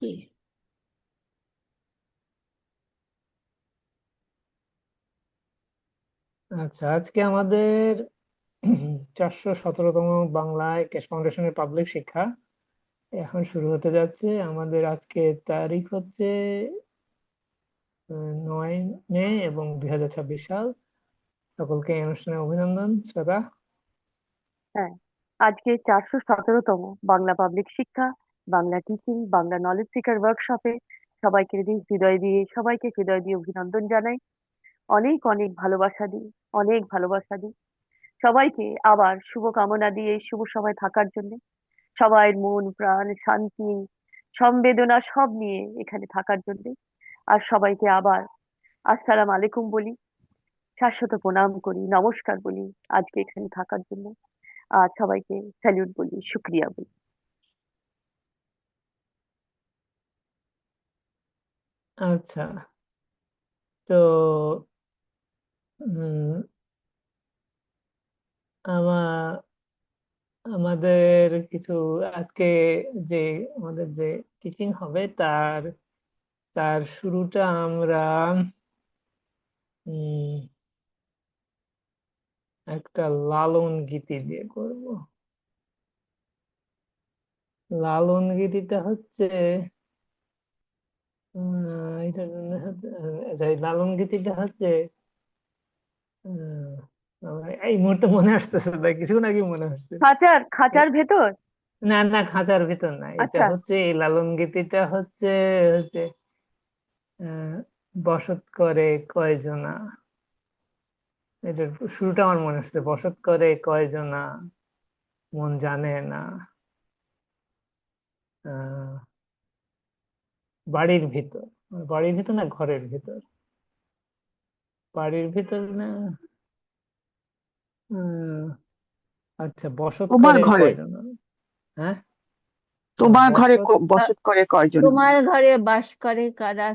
কি? আচ্ছা, আজকে আমাদের 417তম বাংলা ক্যাশ ফাউন্ডেশনের পাবলিক শিক্ষা এখন শুরু হতে যাচ্ছে। আমাদের আজকে তারিখ হচ্ছে 9 মে এবং 2026 সাল। সকলকে এই অনুষ্ঠানে অভিনন্দন, শ্রোতা। হ্যাঁ, আজকে 417তম বাংলা পাবলিক শিক্ষা, Bangla teaching, Bangla knowledge seeker ওয়ার্কশপে সবাইকে হৃদয় দিয়ে অভিনন্দন জানাই। অনেক অনেক ভালোবাসা দিই, অনেক ভালোবাসা দিই সবাইকে। আবার শুভকামনা দিয়ে এই শুভ সময় থাকার জন্য, সবাই মন প্রাণ শান্তি সংবেদনা সব নিয়ে এখানে থাকার জন্য। আর সবাইকে আবার আসসালাম আলাইকুম বলি, শাশ্বত প্রণাম করি, নমস্কার বলি আজকে এখানে থাকার জন্য। আর সবাইকে স্যালিউট বলি, শুক্রিয়া বলি। আচ্ছা, তো উম, আমার আমাদের কিছু আজকে যে আমাদের যে টিচিং হবে তার তার শুরুটা আমরা উম, একটা লালন গীতি দিয়ে করব। লালন গীতিটা হচ্ছে এটার জন্য এই লালন গীতিটা হচ্ছে আমার এই মুহূর্তে মনে আসতেছে না, কিছুক্ষণ আগে মনে আসছে। খাঁচার ভেতর। না না, খাঁচার ভিতর না, এটা আচ্ছা, হচ্ছে এই লালন গীতিটা হচ্ছে হচ্ছে আহ, বসত করে কয়জনা। এটার শুরুটা আমার মনে আসছে, বসত করে কয়জনা, মন জানে না, আহ বাড়ির ভিতর। বাড়ির ভিতর না, ঘরের ভিতর। বাড়ির ভিতর না। আহ, আচ্ছা, বসত তোমার করে ঘরে কয়জন। হ্যাঁ, তোমার ঘরে বসত। আ- বসত করে কয়জন? তোমার ঘরে বাস করে কারা?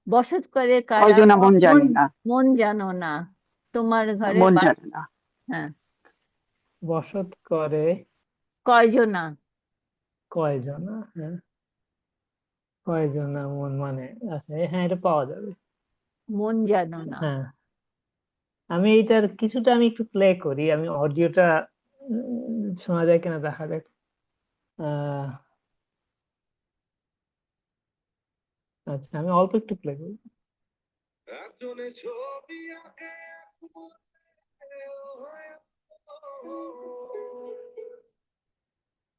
বসত করে কারা? কয়জনা মন মন জানি না। মন জানো না। তোমার ঘরে মন বাস। জানে না। হ্যাঁ, বসত করে কয়জনা? কয়জনা। হ্যাঁ, কয়জনা মন মানে। আচ্ছা, হ্যাঁ, এটা পাওয়া যাবে। মন জানো না। হ্যাঁ, আমি এইটার কিছুটা আমি একটু প্লে করি, আমি অডিওটা শোনা যায় কিনা দেখা যাক। আহ আচ্ছা, আমি অল্প একটু প্লে করি। একজনে ছবি আঁকে,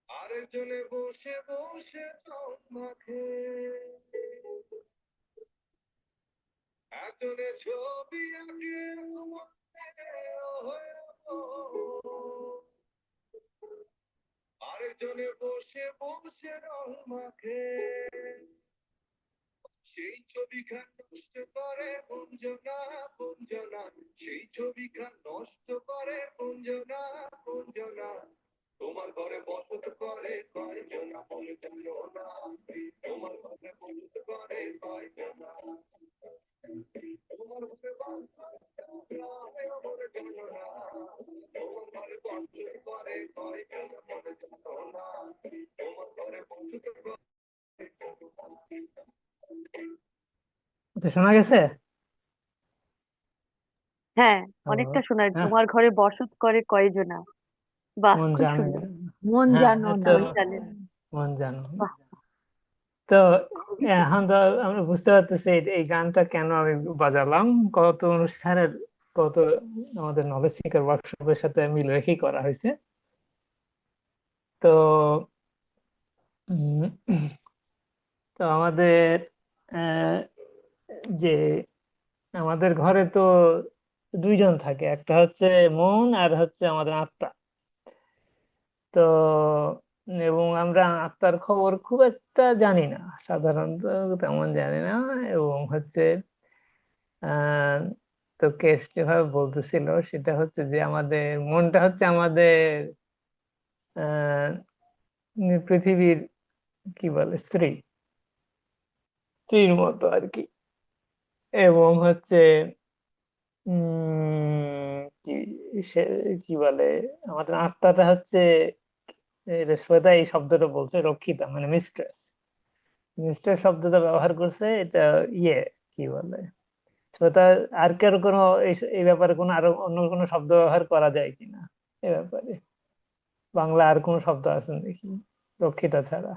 আরেকজনে বসে বসে চোখ মাখে। একজনে ছবি আঁকে, আরেকজনে বসে বসে রং মাখে। সেই ছবিখান নষ্ট করে কুঞ্জনা কুঞ্জনা, সেই ছবিখান নষ্ট করে কুঞ্জনা কুঞ্জনা। তোমার ঘরে বসত করে কয়জনা, বলে জানো না। তোমার ঘরে বসত করে কয়জনা, তোমার ঘরে বাস করে কয়জনা, বলে জানো না। তোমার ঘরে বসত করে কয়জনা, বলে জানো না। তোমার ঘরে বসত করে। আচ্ছা, শোনা গেছে? হ্যাঁ, হ্যালো। অনেকটা শোনায়। হ্যাঁ, তোমার ঘরে বসত করে কয়জনা। বাহ, মন খুব জানে সুন্দর। না। মন হ্যাঁ, জানো না। তো মন জানে না। মন জানো না। বাহ, তো খুবই এখন সুন্দর। তো আমরা বুঝতে পারতেছি এই গানটা কেন আমি বাজালাম। কত অনুষ্ঠানের, কত আমাদের নলেজ সিকার ওয়ার্কশপের সাথে মিল রেখেই করা হয়েছে। তো উম, তো আমাদের আহ, যে আমাদের ঘরে তো দুইজন থাকে, একটা হচ্ছে মন আর হচ্ছে আমাদের আত্মা। তো এবং আমরা আত্মার খবর খুব একটা জানি না, সাধারণত তেমন জানি না। এবং হচ্ছে আহ তো কেস যেভাবে বলতেছিল সেটা হচ্ছে যে আমাদের মনটা হচ্ছে আমাদের আহ পৃথিবীর কি বলে স্ত্রীর মতো আর কি। এবং হচ্ছে কি সে কি বলে, আমাদের আত্মাটা হচ্ছে শ্বেতা এই শব্দটা বলছে রক্ষিতা, মানে মিস্ট্রেস। মিস্টার শব্দটা ব্যবহার করছে, এটা ইয়ে কি বলে, শ্রোতা, আর কারো কোনো এই ব্যাপারে কোনো আরো অন্য কোনো শব্দ ব্যবহার করা যায় কিনা এ ব্যাপারে? বাংলা আর কোনো শব্দ আছে দেখি রক্ষিতা ছাড়া?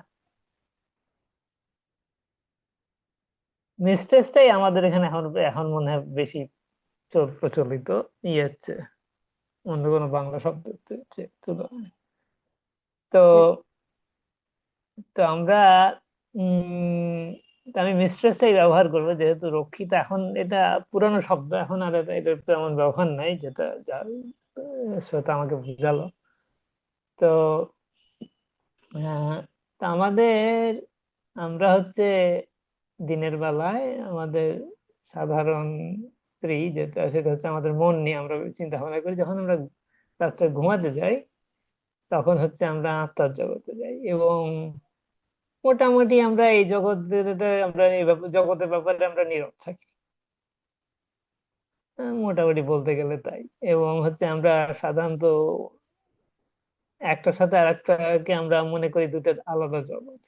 মিস্ট্রেসটাই আমাদের এখানে এখন এখন মনে হয় বেশি প্রচলিত ইয়ে হচ্ছে, অন্য কোনো বাংলা শব্দ তুলনায়। তো তো আমরা তো আমি মিস্ট্রেসটাই ব্যবহার করবো, যেহেতু রক্ষিতা এখন এটা পুরানো শব্দ, এখন আর এটার তেমন ব্যবহার নাই, যেটা যা শ্রোতা আমাকে বুঝালো। তো তো আমাদের, আমরা হচ্ছে দিনের বেলায় আমাদের সাধারণ স্ত্রী যেটা, সেটা হচ্ছে আমাদের মন নিয়ে আমরা চিন্তা ভাবনা করি। যখন আমরা রাত্রে ঘুমাতে যাই তখন হচ্ছে আমরা আত্মার জগতে যাই, এবং মোটামুটি আমরা এই জগতের, আমরা এই জগতের ব্যাপারে আমরা নীরব থাকি, মোটামুটি বলতে গেলে তাই। এবং হচ্ছে আমরা সাধারণত একটার সাথে আরেকটাকে আমরা মনে করি দুটো আলাদা জগৎ।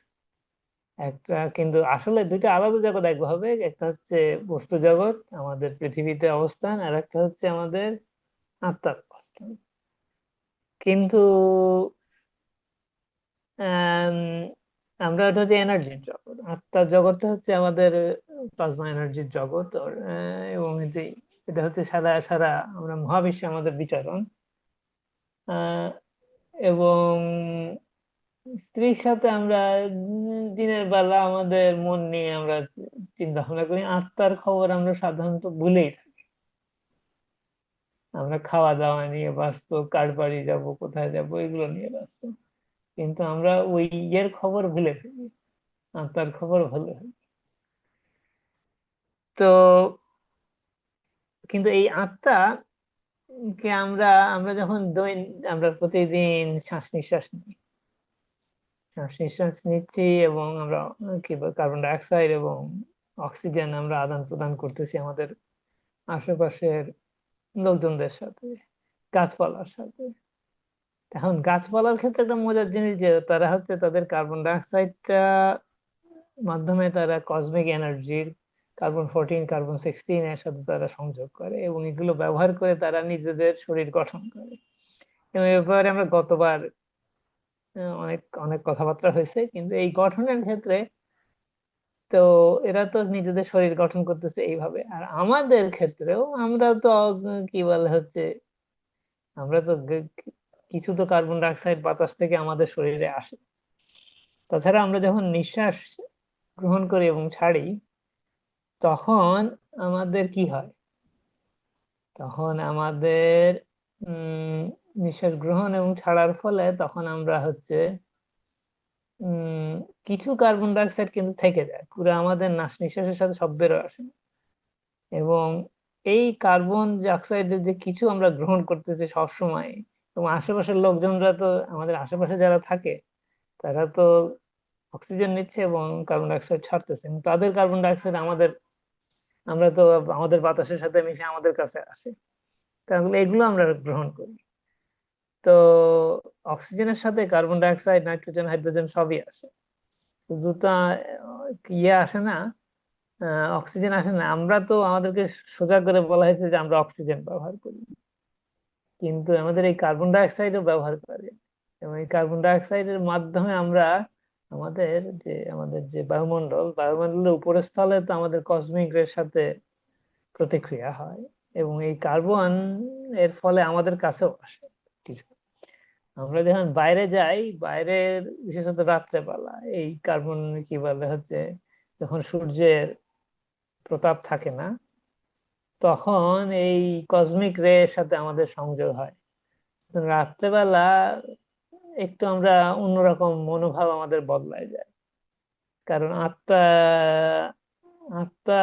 একটা কিন্তু আসলে দুইটা আলাদা জগৎ একভাবে, একটা হচ্ছে বস্তু জগৎ, আমাদের পৃথিবীতে অবস্থান, আর একটা হচ্ছে আমাদের আত্মার অবস্থান। কিন্তু আম, আমরা, এটা হচ্ছে এনার্জির জগৎ, আত্মার জগৎটা হচ্ছে আমাদের প্লাজমা এনার্জির জগৎ। এবং এটা হচ্ছে সারা সারা আমরা মহাবিশ্বে আমাদের বিচরণ। আহ, এবং স্ত্রীর সাথে আমরা দিনের বেলা আমাদের মন নিয়ে আমরা চিন্তা ভাবনা করি, আত্মার খবর আমরা সাধারণত ভুলেই থাকি। আমরা খাওয়া দাওয়া নিয়ে ব্যস্ত, কার বাড়ি যাবো, কোথায় যাবো, এগুলো নিয়ে ব্যস্ত। কিন্তু আমরা ওই ইয়ের খবর ভুলে ফেলি, আত্মার খবর ভুলে ফেলি। তো কিন্তু এই আত্মা কে আমরা, আমরা যখন আমরা প্রতিদিন শ্বাস নিঃশ্বাস নিই, শ্বাস নিঃশ্বাস নিচ্ছি, এবং আমরা কি বল, কার্বন ডাই অক্সাইড এবং অক্সিজেন আমরা আদান প্রদান করতেছি আমাদের আশেপাশের লোকজনদের সাথে, গাছপালার সাথে। এখন গাছপালার ক্ষেত্রে একটা মজার জিনিস, যে তারা হচ্ছে তাদের কার্বন ডাই অক্সাইডটা মাধ্যমে তারা কসমিক এনার্জির কার্বন 14, কার্বন 16 এর সাথে তারা সংযোগ করে, এবং এগুলো ব্যবহার করে তারা নিজেদের শরীর গঠন করে। এবং এ ব্যাপারে আমরা গতবার অনেক অনেক কথাবার্তা হয়েছে। কিন্তু এই গঠনের ক্ষেত্রে তো এরা তো নিজেদের শরীর গঠন করতেছে এইভাবে, আর আমাদের ক্ষেত্রেও আমরা তো কি বলে হচ্ছে, আমরা তো কিছু তো কার্বন ডাই অক্সাইড বাতাস থেকে আমাদের শরীরে আসে। তাছাড়া আমরা যখন নিঃশ্বাস গ্রহণ করি এবং ছাড়ি, তখন আমাদের কি হয়, তখন আমাদের নিঃশ্বাস গ্রহণ এবং ছাড়ার ফলে তখন আমরা হচ্ছে কিছু কার্বন ডাই অক্সাইড কিন্তু থেকে যায়, পুরো আমাদের নিঃশ্বাসের সাথে সব বেরো আসে না। এবং এই কার্বন ডাই অক্সাইডের যে কিছু আমরা গ্রহণ করতেছি সব সময়, এবং আশেপাশের লোকজনরা তো, আমাদের আশেপাশে যারা থাকে তারা তো অক্সিজেন নিচ্ছে এবং কার্বন ডাই অক্সাইড ছাড়তেছে, এবং তাদের কার্বন ডাই অক্সাইড আমাদের, আমরা তো আমাদের বাতাসের সাথে মিশে আমাদের কাছে আসে, তাহলে এগুলো আমরা গ্রহণ করি। তো অক্সিজেনের সাথে carbon die oxide, nitrogen, hydrogen সবই আসে, শুধু তো ইয়ে আসে না, অক্সিজেন আসে না। আমরা তো, আমাদেরকে সোজা করে বলা হয়েছে যে আমরা অক্সিজেন ব্যবহার করি, কিন্তু আমাদের এই কার্বন ডাই অক্সাইডও ব্যবহার করে। এবং এই কার্বন ডাই অক্সাইডের মাধ্যমে আমরা আমাদের যে বায়ুমণ্ডলের উপরের স্থলে তো আমাদের কসমিক রের সাথে প্রতিক্রিয়া হয়, এবং এই কার্বন এর ফলে আমাদের কাছেও আসে কিছু। আমরা যখন বাইরে যাই, বাইরের বিশেষত রাত্রেবেলা এই কার্বন কি বলে হচ্ছে, যখন সূর্যের প্রতাপ থাকে না, তখন এই কসমিক রে এর সাথে আমাদের সংযোগ হয়। তো রাত্রেবেলা একটু আমরা অন্যরকম মনোভাব আমাদের বদলায় যায়, কারণ আত্মা আত্মা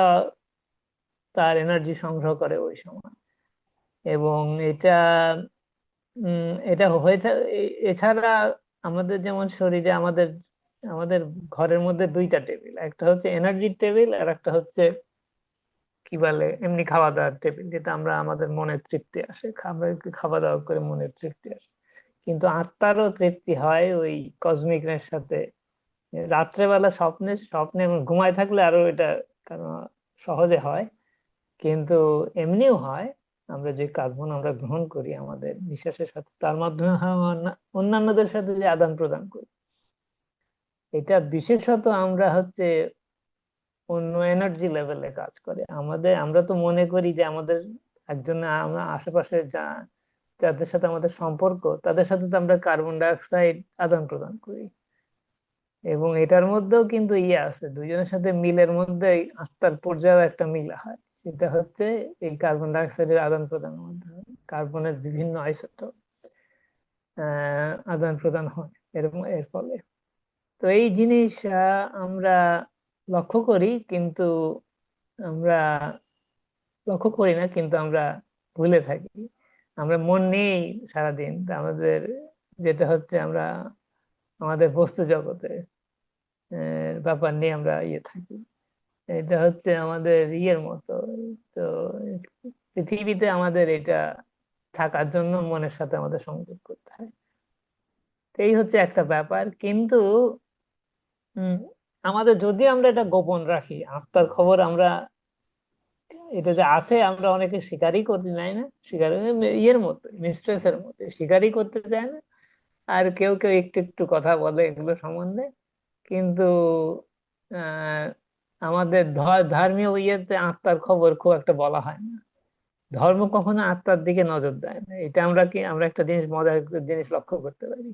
তার এনার্জি সংগ্রহ করে ওই সময়। এবং এটা এছাড়া আমাদের যেমন শরীরে, আমাদের আমাদের ঘরের মধ্যে দুইটা টেবিল, একটা হচ্ছে এনার্জির টেবিল, আর একটা হচ্ছে কি বলে এমনি খাওয়া দাওয়ার টেবিল, যেটা আমরা আমাদের মনের তৃপ্তি আসে, আমরা একটু খাওয়া দাওয়া করে মনের তৃপ্তি আসে। কিন্তু আত্মারও তৃপ্তি হয় ওই কসমিক এর সাথে রাত্রেবেলা স্বপ্নে স্বপ্নে ঘুমায় থাকলে আরো এটা কারণ সহজে হয়, কিন্তু এমনিও হয়। আমরা যে কার্বন আমরা গ্রহণ করি আমাদের নিঃশ্বাসের সাথে, তার মাধ্যমে হয় অন্যান্যদের সাথে যে আদান প্রদান করি, এটা বিশেষত আমরা হচ্ছে অন্য এনার্জি লেভেলে কাজ করে আমাদের। আমরা তো মনে করি যে আমাদের একজন আমরা আশেপাশে যাদের সাথে আমাদের সম্পর্ক, তাদের সাথে তো আমরা কার্বন ডাই অক্সাইড আদান প্রদান করি, এবং এটার মধ্যেও কিন্তু ইয়ে আছে, দুজনের সাথে মিলের মধ্যে আত্মার পর্যায়ে একটা মিল হয়। সেটা হচ্ছে এই কার্বন ডাই অক্সাইডের আদান প্রদানের মাধ্যমে কার্বনের বিভিন্ন আইসোটোপ আদান প্রদান হয় এরকম এর ফলে। তো এই জিনিস আমরা লক্ষ্য করি, কিন্তু আমরা লক্ষ্য করি না, কিন্তু আমরা ভুলে থাকি। আমরা মন নেই সারাদিন, তা আমাদের যেটা হচ্ছে আমরা আমাদের বস্তু জগতে ব্যাপার নিয়ে আমরা ইয়ে থাকি। এটা হচ্ছে আমাদের ইয়ের মতো। তো পৃথিবীতে আমাদের এটা থাকার জন্য মনের সাথে আমাদের সংযোগ করতে হয়। তো এই হচ্ছে একটা ব্যাপার। কিন্তু উম, আমাদের যদি আমরা এটা গোপন রাখি, আত্মার খবর আমরা, এটা যে আছে আমরা অনেকে স্বীকারই করতে চাই না, স্বীকার ইয়ের মতো মিস্ট্রেসের মতো স্বীকারই করতে চায় না। আর কেউ কেউ একটু একটু কথা বলে এগুলো সম্বন্ধে, কিন্তু আহ আমাদের ধর্মীয় ইয়েতে আত্মার খবর খুব একটা বলা হয় না। ধর্ম কখনো আত্মার দিকে নজর দেয় না। এটা আমরা কি আমরা একটা জিনিস মজার একটা জিনিস লক্ষ্য করতে পারি,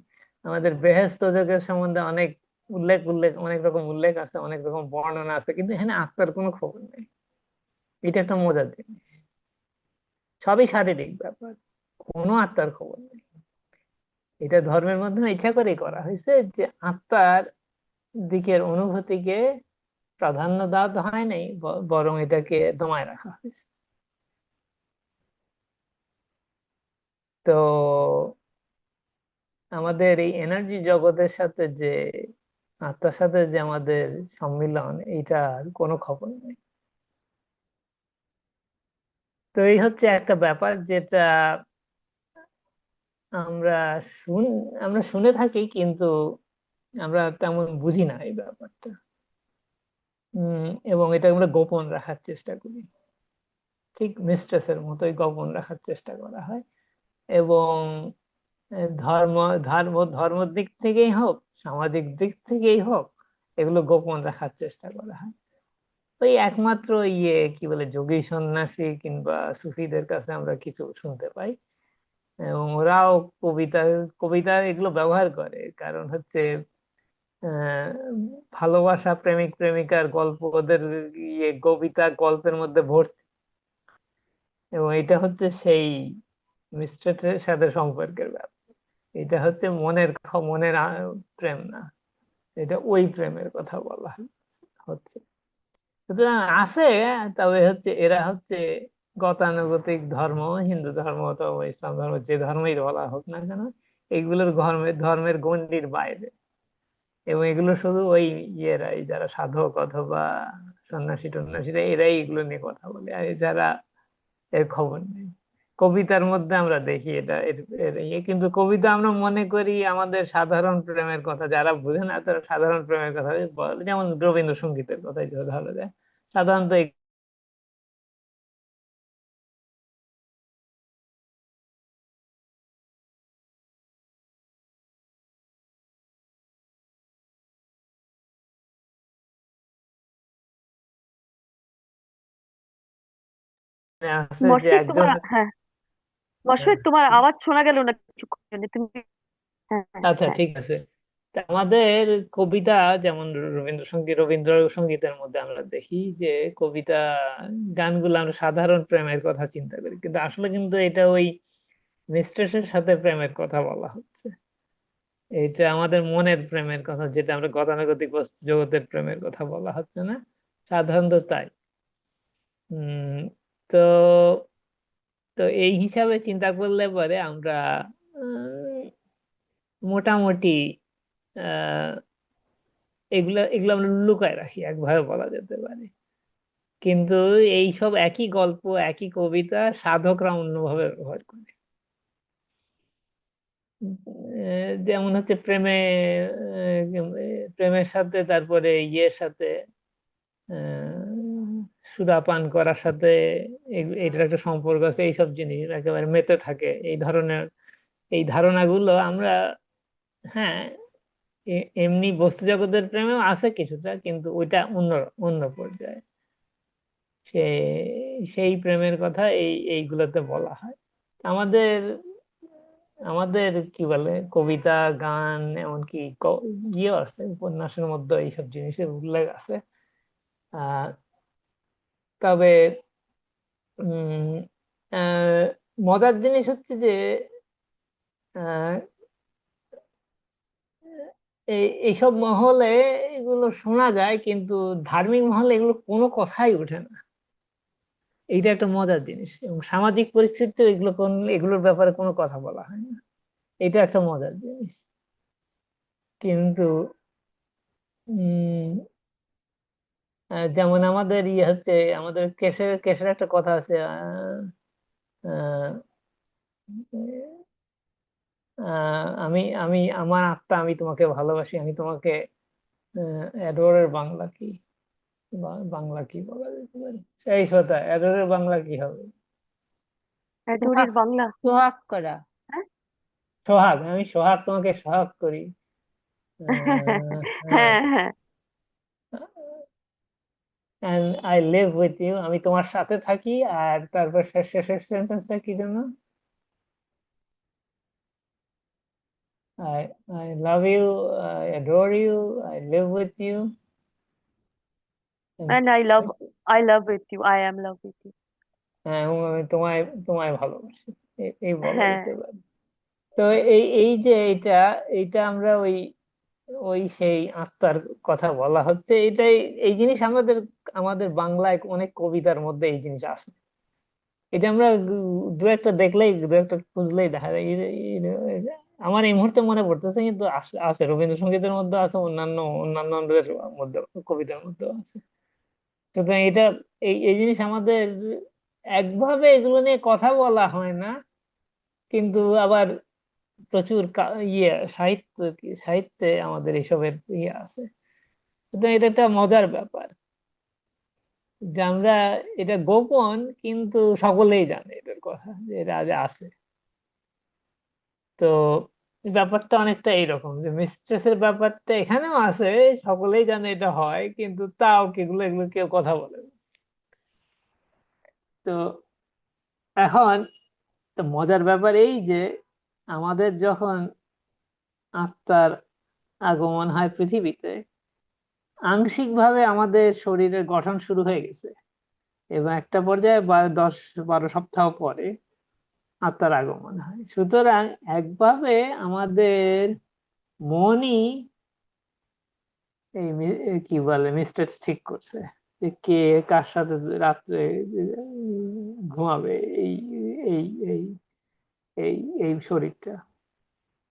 আমাদের বেহেশত দোজখের সম্বন্ধে অনেক উল্লেখ উল্লেখ অনেক রকম উল্লেখ আছে, অনেক রকম বর্ণনা আছে, কিন্তু এখানে আত্মার কোনো খবর নেই। এটা একটা মজার জিনিস। সবই শারীরিক ব্যাপার, কোনো আত্মার খবর নেই। এটা ধর্মের মাধ্যমে ইচ্ছা করেই করা হয়েছে যে আত্মার দিকের অনুভূতিকে প্রাধান্য দেওয়া তো হয় নাই, বরং এটাকে দমায় রাখা হয়েছে। তো আমাদের এই এনার্জি জগতের সাথে যে আত্মার সাথে যে আমাদের সম্মিলন, এইটার কোনো খবর নেই। তো এই হচ্ছে একটা ব্যাপার যেটা আমরা শুন আমরা শুনে থাকি, কিন্তু আমরা তেমন বুঝি না এই ব্যাপারটা। এবং এটা আমরা গোপন রাখার চেষ্টা করি, ঠিক মিস্ট্রেসের মতোই গোপন রাখার চেষ্টা করা হয়। এবং ধর্ম ধর্ম ধর্মের দিক থেকেই হোক, সামাজিক দিক থেকেই হোক, এগুলো গোপন রাখার চেষ্টা করা হয়। ওই একমাত্র ইয়ে কি বলে যোগী সন্ন্যাসী কিংবা সুফিদের কাছে আমরা কিছু শুনতে পাই, এবং ওরাও কবিতা কবিতা এগুলো ব্যবহার করে, কারণ হচ্ছে আহ ভালোবাসা, প্রেমিক প্রেমিকার গল্প ওদের ইয়ে কবিতা গল্পের মধ্যে ভর্তি। এবং এটা হচ্ছে সেই মিস্ট্রেসের সাথে সম্পর্কের ব্যাপার। এটা হচ্ছে মনের প্রেম না, এটা ওই প্রেমের কথা বলা হচ্ছে। সুতরাং আছে, তবে হচ্ছে এরা হচ্ছে গতানুগতিক ধর্ম, হিন্দু ধর্ম অথবা ইসলাম ধর্ম, যে ধর্মই বলা হোক না কেন, এগুলোর ধর্মের গণ্ডির বাইরে। এবং এগুলো শুধু ওই ইয়েরাই, যারা সাধক অথবা সন্ন্যাসী টন্যাসীরা, এরাই এগুলো নিয়ে কথা বলে, আর যারা এর খবর নেই। কবিতার মধ্যে আমরা দেখি এটা এর ইয়ে, কিন্তু কবিতা আমরা মনে করি আমাদের সাধারণ প্রেমের কথা, যারা বুঝে না তারা সাধারণ প্রেমের কথা বলে, যেমন রবীন্দ্রসঙ্গীতের কথাই যদি ধরা যায়। সাধারণত এখানে আছে যে মর্ষিত একজন। তোমার, হ্যাঁ মর্ষিত তোমার হ্যাঁ, আওয়াজ শোনা গেল না কিছুক্ষণ জন্য, তুমি হ্যাঁ হ্যাঁ আচ্ছা হ্যাঁ। ঠিক আছে। তা আমাদের কবিতা যেমন রবীন্দ্রসঙ্গীতের মধ্যে আমরা দেখি যে কবিতা গানগুলো আমরা সাধারণ প্রেমের কথা চিন্তা করি, কিন্তু আসলে কিন্তু এটা ওই মিস্ট্রেসের সাথে প্রেমের কথা বলা হচ্ছে। এটা আমাদের মনের প্রেমের কথা, যেটা আমরা গতানুগতিক বস্তু জগতের প্রেমের কথা বলা হচ্ছে না, সাধারণত তাই। উম তো তো এই হিসাবে চিন্তা করলে পরে আমরা মোটামুটি আহ এগুলা এগুলো আমরা লুকায় রাখি, একভাবে বলা যেতে পারে। কিন্তু এই সব একই গল্প, একই কবিতা সাধকরা অন্যভাবে ব্যবহার করে। যেমন হচ্ছে প্রেমের সাথে, তারপরে ইয়ের সাথে, সুরাপান করার সাথে এটার একটা সম্পর্ক আছে। এইসব জিনিস একেবারে মেতে থাকে, এই ধরনের এই ধারণাগুলো আমরা, হ্যাঁ, এমনি বস্তু জগতের প্রেমেও আছে কিছুটা, কিন্তু ওইটা অন্য অন্য পর্যায়ে। সে সেই প্রেমের কথা এইগুলোতে বলা হয়। আমাদের আমাদের কি বলে, কবিতা, গান, এমনকি ইয়ে আছে, উপন্যাসের মধ্যে এইসব জিনিসের উল্লেখ আছে। আহ তবে উম আহ, মজার জিনিস হচ্ছে যে আহ, এইসব মহলে এগুলো শোনা যায়, কিন্তু ধার্মিক মহলে এগুলো কোনো কথাই ওঠে না। এইটা একটা মজার জিনিস, এবং সামাজিক পরিস্থিতিতে এগুলোর ব্যাপারে কোনো কথা বলা হয় না। এটা একটা মজার জিনিস। কিন্তু উম যেমন আমাদের ইয়ে হচ্ছে, আমাদের কেসের কেসের একটা কথা আছে, আহ, আমি আমি আমার আত্মা, আমি তোমাকে ভালোবাসি, আমি তোমাকে, অ্যাডোরের বাংলা কি, বাংলা কি বলা যেতে পারে, এই শ্রোতা, অ্যাডোরের বাংলা কি হবে? ডোরির সোহাগ, বাংলা। সোহাগ করা। হ্যাঁ সোহাগ, আমি সোহাগ, তোমাকে সোহাগ করি। হ্যাঁ, হ্যাঁ হ্যাঁ। and I live with you, আমি তোমার সাথে থাকি। আর তারপর শেষের সেন্টেন্সটা কি জন্য? I love you, I adore you, I live with you, and And I love with you, I am love with you. এবং আমি তোমায় তোমায় ভালোবাসি। এই বলা হ্যাঁ। যেতে পারে। তো এই যে এইটা এইটা আমরা ওই ওই সেই আত্মার কথা বলা হচ্ছে, এটাই, এই জিনিস আমাদের আমাদের বাংলায় অনেক কবিতার মধ্যে এই জিনিস আছে। এটা আমরা দু একটা দেখলেই, দু একটা খুঁজলেই দেখা যায়। আমার এই মুহূর্তে মনে পড়তেছে, কিন্তু আছে, রবীন্দ্রসঙ্গীতের মধ্যে আছে, অন্যান্য অন্যান্যদের মধ্যে, কবিতার মধ্যে আছে। সুতরাং এটা এই জিনিস আমাদের একভাবে এগুলো নিয়ে কথা বলা হয় না, কিন্তু আবার প্রচুর সাহিত্যে আমাদের এইসবের ইয়ে আছে। সুতরাং এটা একটা মজার ব্যাপার যে আমরা, এটা গোপন কিন্তু সকলেই জানে এটার কথা, যে এটা আজ আছে। তো ব্যাপারটা অনেকটা এইরকম, যে মিস্ট্রেসের ব্যাপারটা এখানেও আছে, সকলেই জানে এটা হয়, কিন্তু তাও এগুলো এগুলো কেউ কথা বলে না। তো এখন, তো মজার ব্যাপার এই যে আমাদের যখন আত্মার আগমন হয় পৃথিবীতে, আংশিকভাবে আমাদের শরীরের গঠন শুরু হয়ে গেছে, এবং একটা পর্যায়ে 10-12 সপ্তাহ পরে আত্মার আগমন হয়। সুতরাং একভাবে আমাদের মনই কি বলে, মিস্টেক ঠিক করছে যে কে কার সাথে রাত্রে ঘুমাবে, এই এই এই এই এই শরীরটা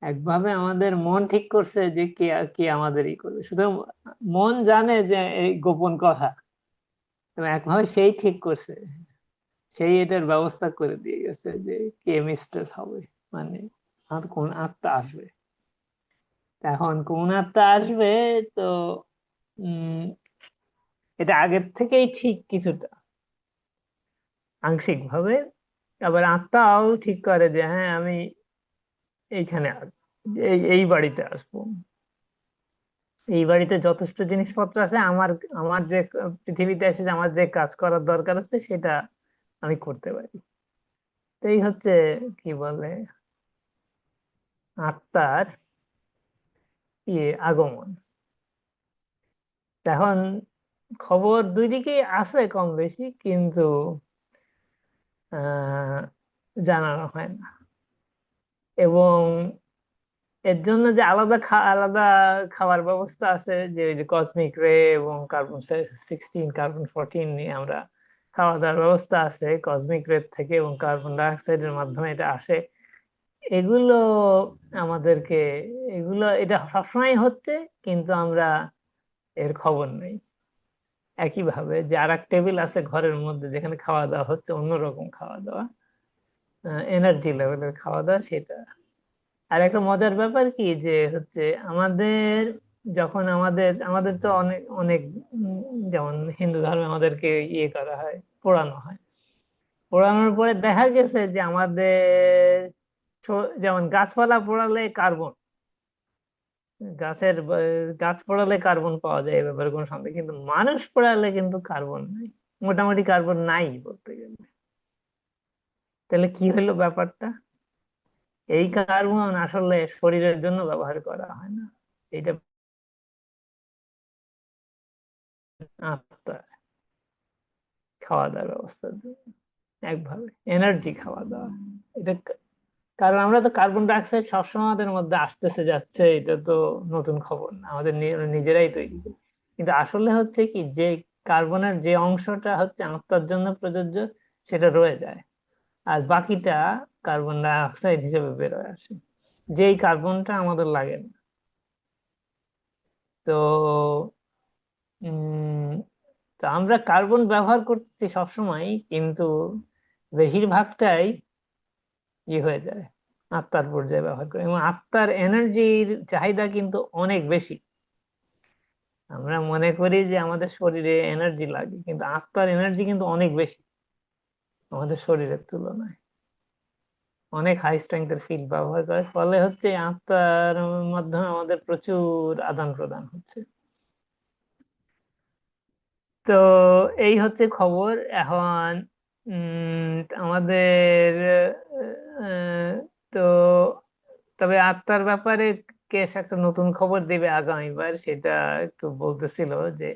একভাবে আমাদের মন ঠিক করছে যে কে কে আমাদের ই করবে। শুধু মন জানে যে এই গোপন কথা, এবং একভাবে সেই ঠিক করছে, সেই এটার ব্যবস্থা করে দিয়ে গেছে যে কে মিস্ট্রেস হবে, মানে আর কোন আত্মা আসবে। এখন কোন আত্মা আসবে, তো উম এটা আগের থেকেই ঠিক কিছুটা, আংশিক ভাবে। আবার আত্মাও ঠিক করে যে হ্যাঁ, আমি এইখানে এই বাড়িতে আসবো, এই বাড়িতে যথেষ্ট জিনিসপত্র আছে, আমার আমার যে পৃথিবীতে এসে যে আমার যে কাজ করার দরকার আছে সেটা আমি করতে পারি। তো এই হচ্ছে কি বলে, আত্মার আগমন। এখন খবর দুই দিকেই আছে কম বেশি, কিন্তু আহ জানানো হয় না। এবং এর জন্য যে আলাদা খাবার ব্যবস্থা আছে, যে ওই যে কসমিক রে এবং কার্বন 16, কার্বন 14 নিয়ে আমরা খাওয়া দাওয়ার ব্যবস্থা আছে কসমিক রে থেকে, এবং কার্বন ডাই অক্সাইডের মাধ্যমে এটা আসে। এগুলো আমাদেরকে, এটা সবসময় হচ্ছে, কিন্তু আমরা এর খবর নেই। একইভাবে যে আর এক টেবিল আছে ঘরের মধ্যে, যেখানে খাওয়া দাওয়া হচ্ছে অন্যরকম খাওয়া দাওয়া, এনার্জি লেভেলের খাওয়া দাওয়া, সেটা আর একটা মজার ব্যাপার কি যে হচ্ছে আমাদের যখন আমাদের আমাদের তো অনেক অনেক যেমন হিন্দু ধর্মে আমাদেরকে ইয়ে করা হয়, পোড়ানো হয়। পোড়ানোর পরে দেখা গেছে যে আমাদের যেমন গাছপালা পোড়ালে কার্বন, গাছ পোড়ালে কার্বন পাওয়া যায়, এ ব্যাপারে কোনো সন্দেহ, কিন্তু মানুষ পোড়ালে কিন্তু কার্বন নাই, মোটামুটি কার্বন নাই বলতে গেলে। তাহলে কি হলো ব্যাপারটা? এই কার্বন আসলে শরীরের জন্য ব্যবহার করা হয় না, এটা আত্মার খাওয়া দাওয়ার ব্যবস্থার জন্য, একভাবে এনার্জি খাওয়া দাওয়া। এটা কারণ আমরা তো কার্বন ডাই অক্সাইড সবসময় আমাদের মধ্যে আসতেছে যাচ্ছে, এটা তো নতুন খবর না, আমাদের নিজেরাই তৈরি করি। কিন্তু আসলে হচ্ছে কি, যে কার্বনের যে অংশটা হচ্ছে আত্মার জন্য প্রযোজ্য সেটা রয়ে যায়, আর বাকিটা কার্বন ডাই অক্সাইড হিসেবে বেরোয় আসে, যেই কার্বনটা আমাদের লাগে না। তো উম তো আমরা কার্বন ব্যবহার করতেছি সবসময়, কিন্তু বেশিরভাগটাই হয়ে যায় আত্মার পর্যায়ে ব্যবহার করে, এবং আত্মার এনার্জির চাহিদা কিন্তু অনেক বেশি। আমরা মনে করি যে আমাদের শরীরে এনার্জি লাগে, কিন্তু আত্মার এনার্জি কিন্তু অনেক বেশি আমাদের শরীরের তুলনায়। অনেক হাই স্ট্রেংথের ফিল্ড ব্যবহার করে, ফলে হচ্ছে আত্মার মাধ্যমে আমাদের প্রচুর আদান প্রদান হচ্ছে। তো এই হচ্ছে খবর এখন। আমাদের আহ, তো তবে আত্মার ব্যাপারে কেস একটা নতুন খবর দিবে আগামীবার, সেটা একটু বলতেছিল যে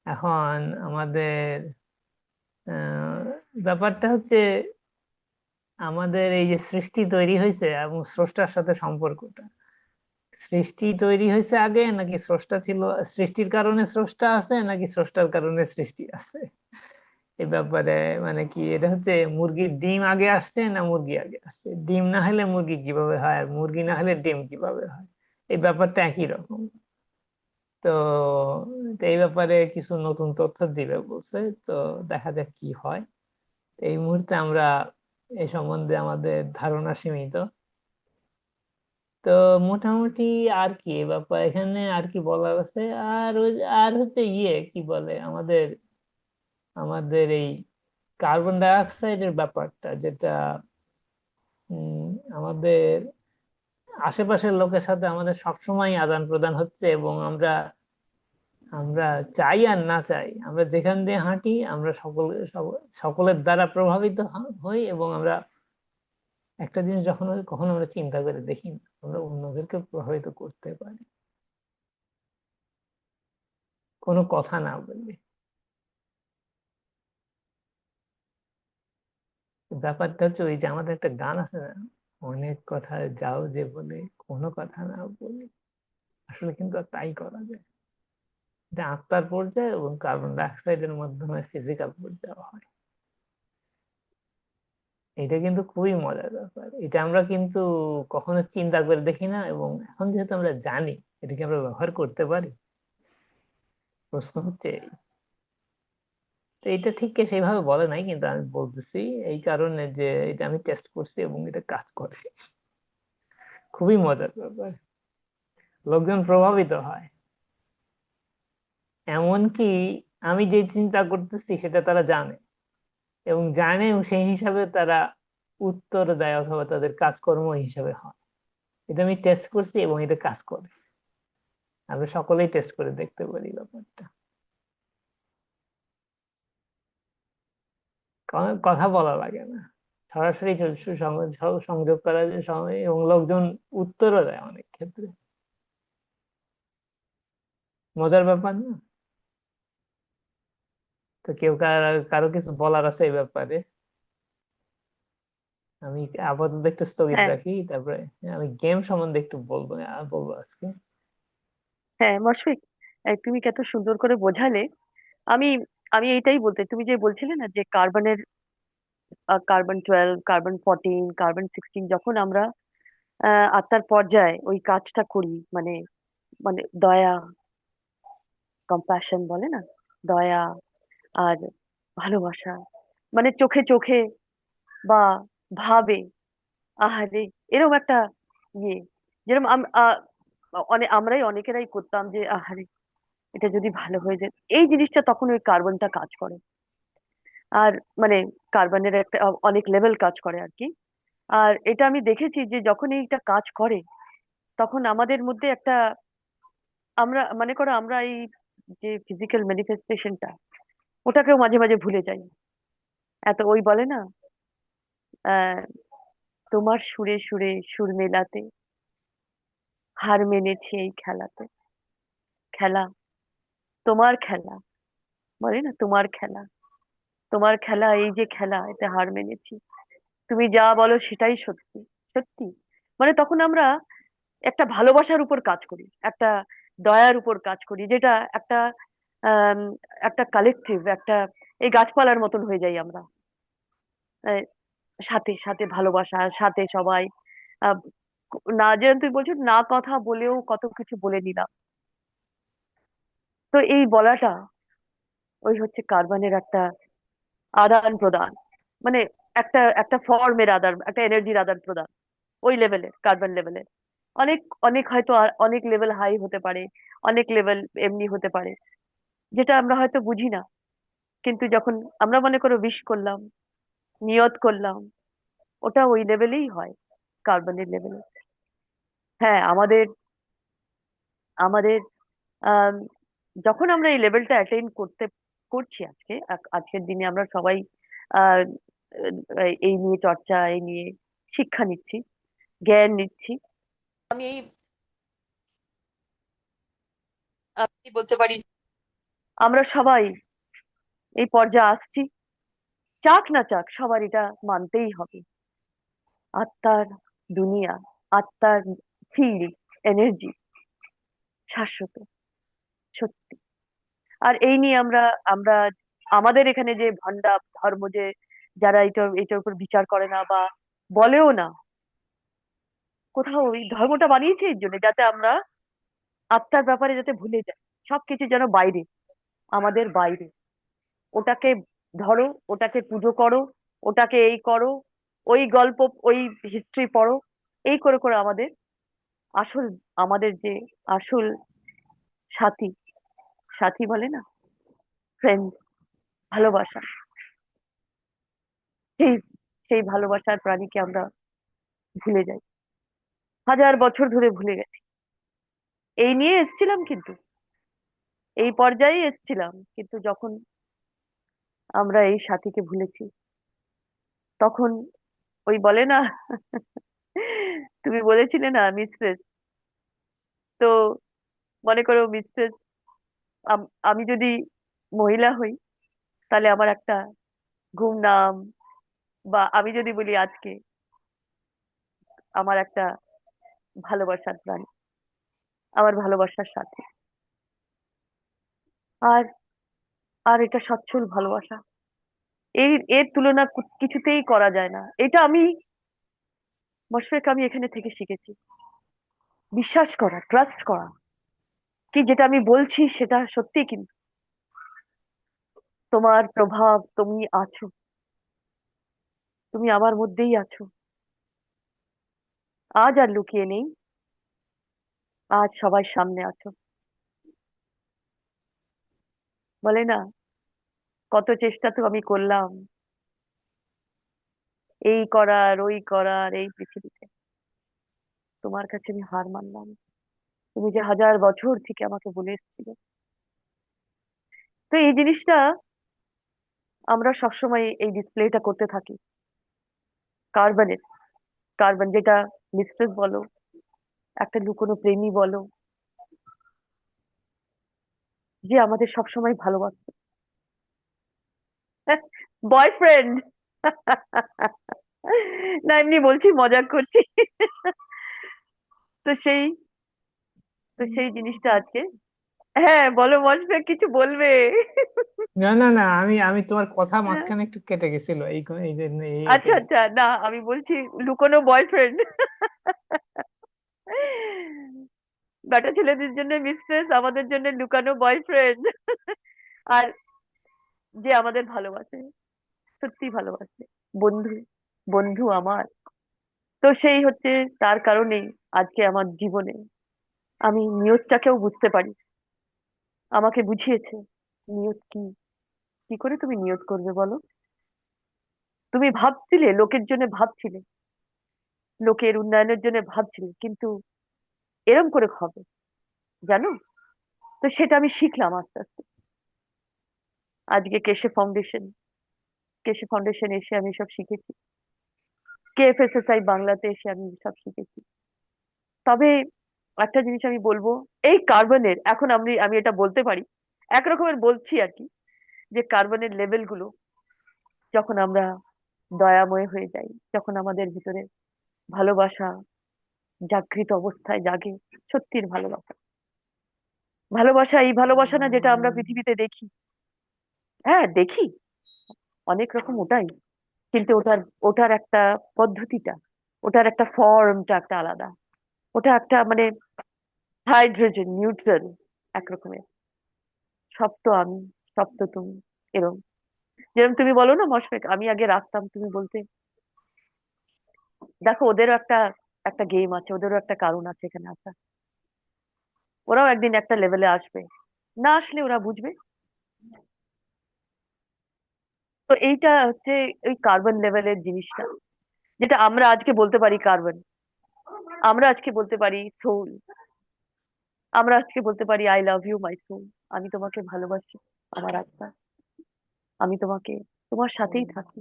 এখন আমাদের ব্যাপারটা হচ্ছে আমাদের এই যে সৃষ্টি তৈরি হয়েছে এবং স্রষ্টার সাথে সম্পর্কটা, সৃষ্টি তৈরি হয়েছে আগে নাকি স্রষ্টা ছিল, সৃষ্টির কারণে স্রষ্টা আছে নাকি স্রষ্টার কারণে সৃষ্টি আছে, এই ব্যাপারে মানে কি, এটা হচ্ছে মুরগির ডিম আগে আসছে না মুরগি আগে আসছে, ডিম না হলে মুরগি কিভাবে হয় আর মুরগি না হলে ডিম কিভাবে হয়, এই ব্যাপারটা একই রকম। তো তো এই ব্যাপারে কিছু নতুন তথ্য দিবে বলছে, তো দেখা যাক কি হয়। এই মুহূর্তে আমরা এই সম্বন্ধে আমাদের ধারণা সীমিত। তো মোটামুটি আর কি এ ব্যাপার এখানে আর কি বলার আছে, আর হচ্ছে কি বলে আমাদের আমাদের এই কার্বন ডাই অক্সাইডের ব্যাপারটা, যেটা আমাদের আশেপাশের লোকের সাথে আমাদের সবসময় আদান প্রদান হচ্ছে, এবং আমরা আমরা চাই আর না চাই, আমরা যেখান দিয়ে হাঁটি আমরা সকলের দ্বারা প্রভাবিত হই, এবং আমরা একটা জিনিস যখন কখনো আমরা চিন্তা করে দেখি না, আমরা অন্যদেরকে প্রভাবিত করতে পারি কোনো কথা না বললে। ব্যাপারটা হচ্ছে ওই যে আমাদের একটা গান আছে না, অনেক কথা যাও যে বলে কোনো কথা না বলি, আসলে কিন্তু আর তাই করা যায়। এটা আত্মার পর্যায়ে এবং কার্বন ডাই অক্সাইডের মাধ্যমে ফিজিক্যাল পর্যায়ে হয়। এটা কিন্তু খুবই মজার ব্যাপার, এটা আমরা কিন্তু কখনো চিন্তা করে দেখি না, এবং এখন যেহেতু আমরা জানি, এটাকে আমরা ব্যবহার করতে পারি, প্রশ্ন হচ্ছে এই। তো এটা ঠিক সেইভাবে বলে নাই, কিন্তু আমি বলতেছি এই কারণে যে এটা আমি টেস্ট করছি এবং এটা কাজ করে। খুবই মজার ব্যাপার, লোকজন প্রভাবিত হয়, এমনকি আমি যে চিন্তা করতেছি সেটা তারা জানে, এবং জানে এবং সেই হিসাবে তারা উত্তর দেয় অথবা তাদের কাজকর্ম হিসাবে হয়। এটা আমি টেস্ট করছি এবং এটা কাজ করে, আমরা সকলেই টেস্ট করে দেখতে পারি ব্যাপারটা। কথা বলা লাগে না, সরাসরি সংযোগ করা যায়, এবং লোকজন উত্তরও দেয় অনেক ক্ষেত্রে। মজার ব্যাপার না? তো কেউ কারো কিছু বলার আছে এই ব্যাপারে? আমি আপাতত একটু স্থগিত হ্যাঁ, রাখি, তারপরে আমি গেম সম্বন্ধে একটু বলবো আজকে। হ্যাঁ মশফিক, তুমি কত সুন্দর করে বোঝালে। আমি আমি এইটাই বলতে, তুমি যে বলছিলে না যে কার্বন 12, কার্বন 14, কার্বন 16, যখন আমরা আত্মার পর্যায়ে ওই কাজটা করি, মানে মানে দয়া, কম্প্যাশন বলে না, দয়া আর ভালোবাসা, মানে চোখে চোখে বা ভাবে, আহারে, এরকম একটা ইয়ে, যেরকম আমরাই অনেকেরাই করতাম যে আহারে এটা যদি ভালো হয়ে যায়, এই জিনিসটা তখন ওই কার্বনটা কাজ করে। আর মানে কার্বনের একটা অনেক লেভেল কাজ করে আর কি। আর এটা আমি দেখেছি যে যখন এইটা কাজ করে তখন আমাদের মধ্যে একটা, আমরা মনে করো আমরা এই যে ফিজিক্যাল ম্যানিফেস্টেশনটা ওটাকেও মাঝে মাঝে ভুলে যাই। এত ওই বলে না, আহ তোমার সুরে সুরে সুর মেলাতে হার মেনেছি এই খেলাতে, খেলা তোমার খেলা, বলে না তোমার খেলা, তোমার খেলা, এই যে খেলা এতে হার মেনেছি, তুমি যা বলো সেটাই সত্যি। সত্যি মানে তখন আমরা একটা ভালোবাসার উপর কাজ করি, একটা দয়ার উপর কাজ করি, যেটা একটা আহ একটা কালেকটিভ একটা, এই গাছপালার মতন হয়ে যাই আমরা। আহ, সাথে সাথে ভালোবাসা, সাথে সবাই আহ, না, যেন তুই বলছিস না কথা বলেও কত কিছু বলে নিলাম। তো এই বলাটা ওই হচ্ছে কার্বনের একটা আদান প্রদান, মানে একটা একটা ফর্মের আদান, একটা এনার্জির আদান প্রদান, ওই লেভেলের কার্বন লেভেলের। অনেক অনেক হয়তো অনেক লেভেল হাই হতে পারে, অনেক লেভেল এমনি হতে পারে, যেটা আমরা হয়তো বুঝি না। কিন্তু যখন আমরা মনে করো উইশ করলাম, নিয়ত করলাম, ওটা ওই লেভেলেই হয়, কার্বনের লেভেলে। হ্যাঁ, আমাদের আমাদের আম, যখন আমরা এই লেভেলটা অ্যাটেইন করছি আজকে, আজকের দিনে আমরা সবাই আহ এই নিয়ে চর্চা, এই নিয়ে শিক্ষা নিচ্ছি, জ্ঞান নিচ্ছি। আমি আমি বলতে পারি আমরা সবাই এই পর্যায়ে আসছি, চাক না চাক সবার এটা মানতেই হবে। আত্মার দুনিয়া, আত্মার ফিল, এনার্জি শাশ্বত, সত্যি। আর এই নিয়ে আমরা আমরা আমাদের এখানে যে ভণ্ডা ধর্ম, যে যারা এটার উপর বিচার করে না বা বলেও না, কোথাও ওই ধর্মটা বানিয়েছে এর জন্য যাতে আমরা আত্মার ব্যাপারে যাতে ভুলে যাই, সবকিছু যেন বাইরে, আমাদের বাইরে। ওটাকে ধরো, ওটাকে পুজো করো, ওটাকে এই করো, ওই গল্প, ওই হিস্ট্রি পড়ো, এই করে করে আমাদের আসল, আমাদের যে আসল সাথী, সাথী বলে না, ফ্রেন্ড, ভালোবাসা, সেই সেই ভালোবাসার প্রাণীকে আমরা ভুলে যাই, হাজার বছর ধরে ভুলে গেছি। এই নিয়ে এসছিলাম, কিন্তু এই পর্যায়ে এসছিলাম, কিন্তু যখন আমরা এই সাথীকে ভুলেছি তখন ওই বলে না, তুমি বলেছিলে না মিস্ট্রেস, তো মনে করো মিস্ট্রেস, আমি যদি মহিলা হই তাহলে আমার একটা গুমনাম, বা আমি যদি বলি আজকে আমার একটা ভালোবাসার প্রাণ, আমার ভালোবাসার সাথে, আর আর এটা সচ্ছল ভালোবাসা, এর তুলনা কিছুতেই করা যায় না। এটা আমি মশফেক, আমি এখানে থেকে শিখেছি বিশ্বাস করা, ট্রাস্ট করা, কি যেটা আমি বলছি সেটা সত্যি, কিন্তু তোমার প্রভাব, তুমি আছো, তুমি আমার মধ্যেই আছো, আজ আর লুকিয়ে নেই, আজ সবার সামনে আছো। বলে না, কত চেষ্টা তো আমি করলাম এই করার ওই করার এই পৃথিবীতে, তোমার কাছে আমি হার মানলাম। তুমি যে হাজার বছর থেকে আমাকে বলে এসেছিলে। তো এই জিনিসটা আমরা সবসময় এই ডিসপ্লেটা করতে থাকি কার্বনের, কার্বন যেটা মিস্ট্রেস বলো, একটা লুকোনো প্রেমী বলো, যে আমাদের সবসময় ভালোবাসে, বয়ফ্রেন্ড। না, এমনি বলছি, মজা করছি। তো সেই তো সেই জিনিসটা আজকে, হ্যাঁ বলো মজবে, কিছু বলবে? না না না, আমি আমি তোমার কথা মাঝখানে একটু কেটে গেছিল, এই জন্য এই আচ্ছা আচ্ছা, না আমি বলছি লুকোনো বয়ফ্রেন্ড, বেটা ছেলেদের জন্য মিস্ট্রেস, আমাদের জন্য লুকানো বয়ফ্রেন্ড। আর যে আমাদের ভালোবাসে, সত্যি ভালোবাসে, বন্ধু, বন্ধু আমার। তো সেই হচ্ছে, তার কারণেই আজকে আমার জীবনে আমি নিয়তটাকেও বুঝতে পারি। আমাকে বুঝিয়েছে নিয়ত কি। কি করে তুমি নিয়ত করবে বলো? তুমি ভাবছিলে, লোকের জন্য ভাবছিলে, লোকের উন্নয়নের জন্য ভাবছিলে, কিন্তু এরম করে হবে জানো? তো সেটা আমি শিখলাম আস্তে আস্তে। আজকে কেশে ফাউন্ডেশন এসে আমি সব শিখেছি। কেএফএসএসআই বাংলাতে এসে আমি সব শিখেছি। তবে একটা জিনিস আমি বলবো, এই কার্বনের এখন আমি এটা বলতে পারি, এক রকমের বলছি আর কি, যে কার্বনের লেভেল গুলো যখন আমরা দয়াময় হয়ে যাই, যখন আমাদের ভিতরে ভালোবাসা জাগৃত অবস্থায় জাগে, সত্যির ভালোবাসা, ভালোবাসা এই ভালোবাসা না যেটা আমরা পৃথিবীতে দেখি। হ্যাঁ দেখি অনেক রকম, ওটাই, কিন্তু ওটার ওটার একটা পদ্ধতিটা, ওটার একটা ফর্মটা একটা আলাদা। ওটা একটা মানে হাইড্রোজেন নিউট্রাল একরকমের, সব তো আমি, সব তো তুমি, এরকম। যেরকম তুমি বলো না মশফেক, আমি আগে রাখতাম, তুমি বলতে, দেখো ওদেরও একটা একটা গেম আছে, ওদেরও একটা কারণ আছে এখানে আসা। ওরাও একদিন একটা লেভেলে আসবে, না আসলে ওরা বুঝবে। তো এইটা হচ্ছে ওই কার্বন লেভেলের জিনিসটা, যেটা আমরা আজকে বলতে পারি কার্বন, আমরা আজকে বলতে পারি সোল, আমরা আজকে বলতে পারি I love you my soul, আমি তোমাকে ভালোবাসি আমার আত্মা, আমি তোমাকে, তোমার সাথেই থাকি,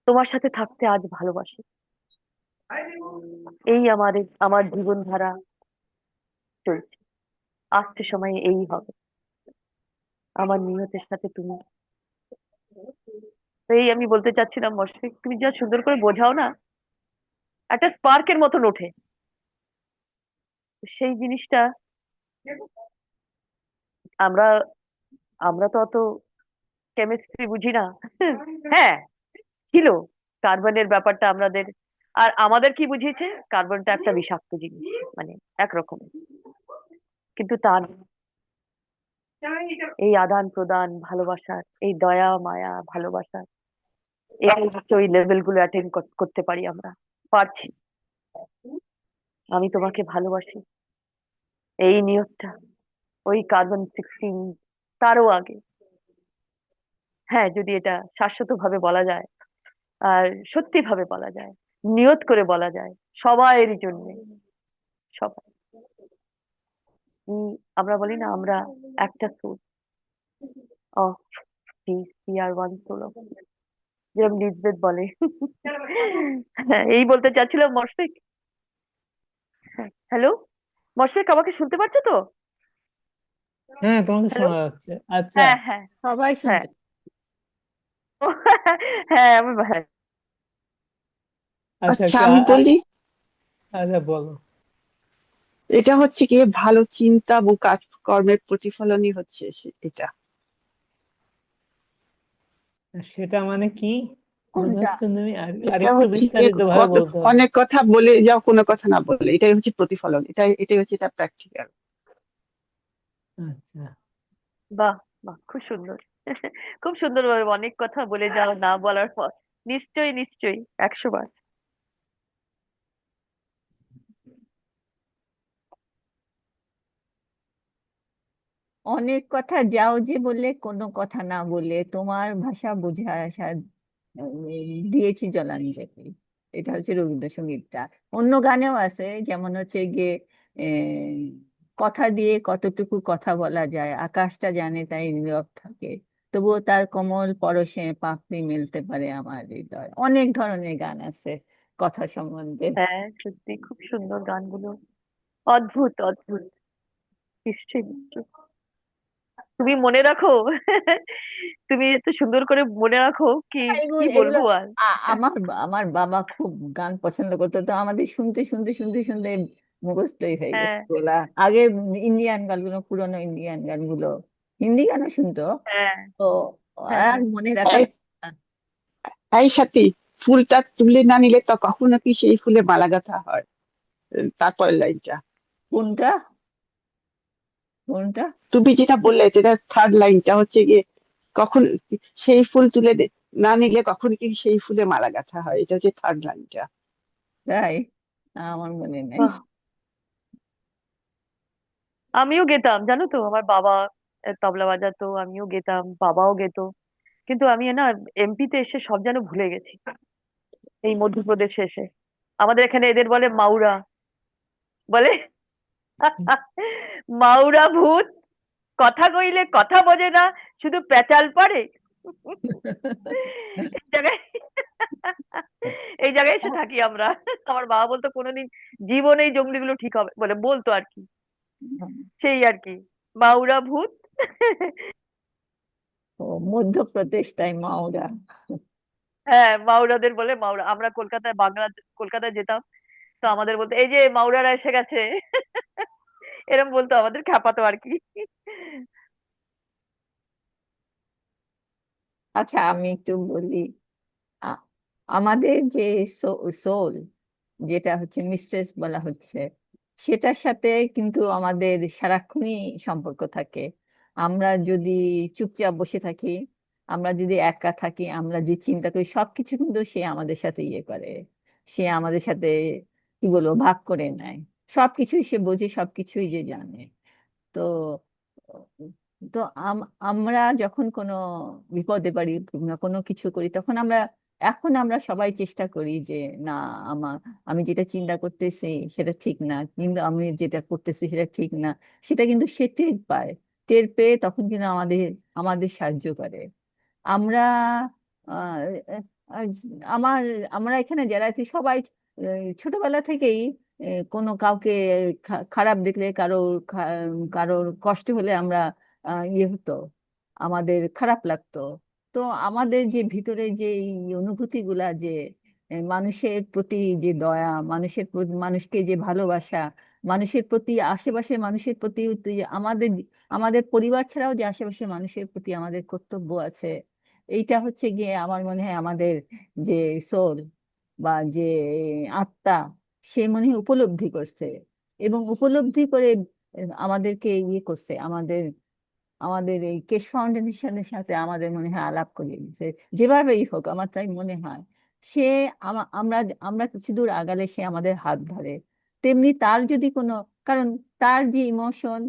তোমার সাথে থাকতে আজ ভালোবাসি। এই আমার জীবনধারা চলছে, আসছে সময় এই হবে, আমার নিয়তের সাথে তুমি। তো এই আমি বলতে চাচ্ছিলাম মশফিক, তুমি যা সুন্দর করে বোঝাও না, একটা স্পার্কের মতন ওঠে সেই জিনিসটা। আমরা আমরা তো অত কেমিস্ট্রি বুঝি না। হ্যাঁ ছিল, কার্বনের ব্যাপারটা আমাদের, আর আমাদের কি বুঝিয়েছে, কার্বনটা একটা বিষাক্ত জিনিস, মানে একরকমের, কিন্তু তা না। এই আদান প্রদান ভালোবাসার, এই দয়া মায়া ভালোবাসার, এই হচ্ছে ওই লেভেল গুলো অ্যাটেন্ড করতে পারি আমরা, পারছি। আমি তোমাকে ভালোবাসি, এই নিয়তটা ওই কার্বন 16 তারও আগে। হ্যাঁ যদি এটা শাশ্বত ভাবে বলা যায়, আর সত্যি ভাবে বলা যায়, নিয়ত করে বলা যায়, সবাইয়ের জন্য, সবাই। আমরা বলি না আমরা একটা soul of peace, we are one soul of, যেরকম লিজবেথ বলে। হ্যাঁ, এই বলতে চাচ্ছিলাম মশফিক। হ্যালো মশফিক, আমাকে শুনতে পাচ্ছ তো? হ্যাঁ, তোমাকে হ্যালো। শোনা যাচ্ছে। আচ্ছা। হ্যাঁ হ্যাঁ সবাই হ্যাঁ। শুনতে। হ্যাঁ আমি হ্যাঁ। আচ্ছা আচ্ছা আমি বলি, আচ্ছা বলো। এটা হচ্ছে কি ভালো চিন্তা এবং কাজকর্মের প্রতিফলনই হচ্ছে এটা। সেটা মানে কি কোনটা? বোঝাচ্ছ তুমি? এটা আরেকটু হচ্ছে গিয়ে বিস্তারিত ভাবে বলতে হবে। অনেক কথা বলে যাও, কোনো কথা না বলে, এটাই হচ্ছে প্রতিফলন, এটাই হচ্ছে এটা প্র্যাকটিক্যাল। আচ্ছা। বাহ বাহ, খুব সুন্দর। খুব সুন্দর ভাবে অনেক কথা বলে যাও না বলার পর। নিশ্চয়ই নিশ্চয়ই, 100 বার। অনেক কথা যাও যে বলে কোনো কথা না বলে তোমার ভাষা বুঝে আসা দিয়েছি জলাঞ্জলি। এটা হচ্ছে রবীন্দ্রসঙ্গীতটা। অন্য গানেও আছে, যেমন হচ্ছে গিয়ে কথা দিয়ে কতটুকু কথা বলা যায়, আকাশটা জানে তাই নীরব থাকে, তবুও তার কোমল পরশে পাপড়ি মেলতে পারে আমার হৃদয়। অনেক ধরনের গান আছে কথা সম্বন্ধে। হ্যাঁ সত্যি খুব সুন্দর গানগুলো, অদ্ভুত অদ্ভুত। নিশ্চয়ই নিশ্চয়ই, তুমি মনে রাখো। তুমি এত সুন্দর করে মনে রাখো, কি কি এগুলো এগুলো বলবো আর। আমার আমার বাবা খুব গান পছন্দ করতো, তো আমাদের শুনতে শুনতে শুনতে শুনতে মুখস্থই হয়ে গেছে হ্যাঁ ওগুলা। আগে ইন্ডিয়ান গানগুলো, পুরোনো ইন্ডিয়ান গানগুলো, হিন্দি গানও শুনতো, হ্যাঁ তো হ্যাঁ আর হ্যাঁ। মনে রাখা। এই এই সাথী, ফুলটা তুলে না নিলে তো কখনো কি সেই ফুলে মালা গাঁথা হয়? তারপরের লাইনটা, কোনটা? কোনটা? তুমি যেটা বললে, যেটা থার্ড লাইনটা হচ্ছে গিয়ে, কখন সেই ফুল না নিলে কখন কি সেই ফুলে মালা গাঁথা হয়, এটা হচ্ছে থার্ড লাইনটা। তাই আমার মনে নেই। বাহ আমিও গেতাম, জানো তো, আমার বাবা তবলা বাজাতো, আমিও গেতাম, বাবাও গেতো। কিন্তু আমি না এমপিতে এসে সব যেন ভুলে গেছি, এই মধ্যপ্রদেশে এসে। আমাদের এখানে এদের বলে মাউরা, বলে মাউরা ভূত, কথা কইলে কথা বোঝে না, শুধু পেঁচাল পারে। এই জায়গায় এই জায়গায় এসে থাকি আমরা। আমার বাবা বলতো কোনোদিন জীবনে এই জঙ্গলিগুলো ঠিক হবে বলে বলতো আর কি, সেই আর কি, মাউরা ভূত। ও, মধ্যপ্রদেশ তাই মাওরা। হ্যাঁ, মাউরাদের বলে মাউরা। আমরা কলকাতায়, কলকাতায় যেতাম, তো আমাদের বলতো এই যে মাউরারা এসে গেছে, এরকম বলতো, আমাদের খ্যাপাতো আর কি। আচ্ছা, আমি একটু বলি। আ- আমাদের যে সোল, যেটা হচ্ছে মিস্ট্রেস বলা হচ্ছে, সেটার সাথে কিন্তু আমাদের সারাক্ষণই সম্পর্ক থাকে। আমরা যদি চুপচাপ বসে থাকি, আমরা যদি একা থাকি, আমরা যে চিন্তা করি সবকিছু কিন্তু সে আমাদের সাথে ইয়ে করে, সে আমাদের সাথে কি বলবো ভাগ করে নেয়। সবকিছুই সে বোঝে, সবকিছুই যে জানে। তো তো আমরা যখন কোনো বিপদে পড়ি, কোনো কিছু করি, তখন আমরা, এখন আমরা সবাই চেষ্টা করি যে না, আমার, আমি যেটা চিন্তা করতেছি সেটা ঠিক না, কিন্তু আমি যেটা করতেছি সেটা ঠিক না, সেটা কিন্তু সে টের পায়। টের পেয়ে তখন কিন্তু আমাদের আমাদের সাহায্য করে। আমরা আহ, আহ, আমার আমরা এখানে যারা আছি সবাই ছোটবেলা থেকেই কোনো কাউকে খারাপ দেখলে, কারোর কষ্ট হলে আমরা ইয়ে হতো, আমাদের খারাপ লাগতো। তো আমাদের যে ভিতরে যে এই অনুভূতিগুলা, যে মানুষের প্রতি যে দয়া, মানুষের প্রতি, মানুষকে যে ভালোবাসা, মানুষের প্রতি, আশেপাশের মানুষের প্রতি, যে আমাদের, আমাদের পরিবার ছাড়াও যে আশেপাশের মানুষের প্রতি আমাদের কর্তব্য আছে, এইটা হচ্ছে গিয়ে আমার মনে হয় আমাদের যে সোল বা যে আত্মা, সে মনে হয় উপলব্ধি করছে। এবং উপলব্ধি করে আমাদেরকে ইয়ে করছে, আমাদের আমাদের এই কেশ ফাউন্ডেশনের সাথে আমাদের মনে হয় আলাপ করিয়ে দিচ্ছে। যেভাবেই হোক, আমার তাই মনে হয় সে, আমরা আমরা কিছু দূর আগালে সে আমাদের হাত ধরে। তেমনি তার যদি কোনো, কারণ তার যে ইমোশন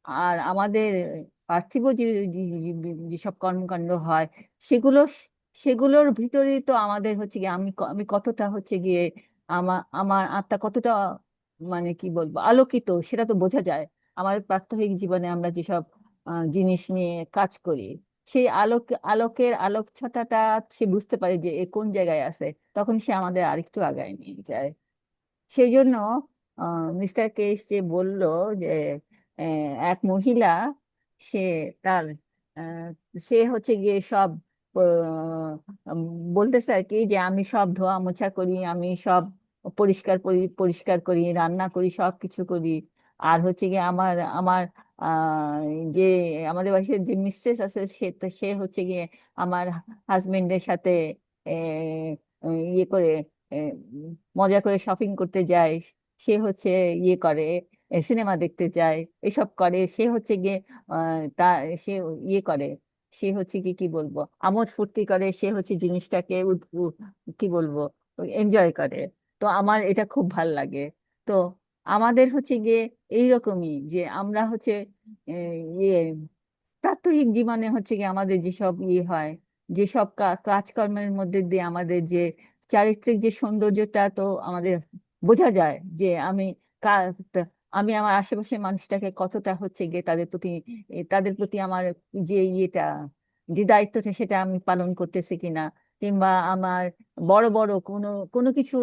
আর আমাদের পার্থিব যে যেসব কর্মকাণ্ড হয়, সেগুলো সেগুলোর ভিতরে তো আমাদের হচ্ছে গিয়ে আমি কতটা হচ্ছে গিয়ে আমার আমার আত্মা কতটা, মানে কি বলবো, আলোকিত, সেটা তো বোঝা যায়। আমাদের প্রাত্যহিক জীবনে আমরা যেসব জিনিস নিয়ে কাজ করি, সেই আলোকের আলোকছটাটা সে বুঝতে পারে যে এ কোন জায়গায় আছে, তখন সে আমাদের আরেকটু আগায় নিয়ে যায়। সেই জন্য মিস্টার কেস যে বলল যে এক মহিলা, সে তার আহ, সে হচ্ছে গিয়ে সব উম, বলতেছে আর কি, যে আমি সব ধোয়া মোছা করি, আমি সব পরিষ্কার করি, রান্না করি, সব কিছু করি। আর হচ্ছে গিয়ে আমার আমার আহ, যে আমাদের বাসায় যে মিস্ট্রেস আছে, সে হচ্ছে গিয়ে আমার হাজবেন্ডের সাথে ইয়ে করে, মজা করে শপিং করতে যায়, সে হচ্ছে ইয়ে করে, সিনেমা দেখতে যায়, এসব করে। সে হচ্ছে গিয়ে তা সে ইয়ে করে, সে হচ্ছে কি কি বলবো, আমোদ ফুর্তি করে, সে হচ্ছে জিনিসটাকে কি বলবো, এনজয় করে। তো আমার এটা খুব ভাল লাগে। তো আমাদের হচ্ছে গিয়ে এইরকমই, যে আমরা হচ্ছে ইয়ে প্রাত্যহিক জীবনে হচ্ছে কি আমাদের যেসব ইয়ে হয়, যেসব কাজকর্মের মধ্যে দিয়ে আমাদের যে চারিত্রিক যে সৌন্দর্যটা তো আমাদের বোঝা যায়, যে আমি আমি আমার আশেপাশের মানুষটাকে কতটা হচ্ছে গিয়ে তাদের প্রতি আমার যে ইয়েটা, যে দায়িত্বটা, সেটা আমি পালন করতেছি কিনা। কিংবা আমার বড় বড় কোনো কোনো কিছু,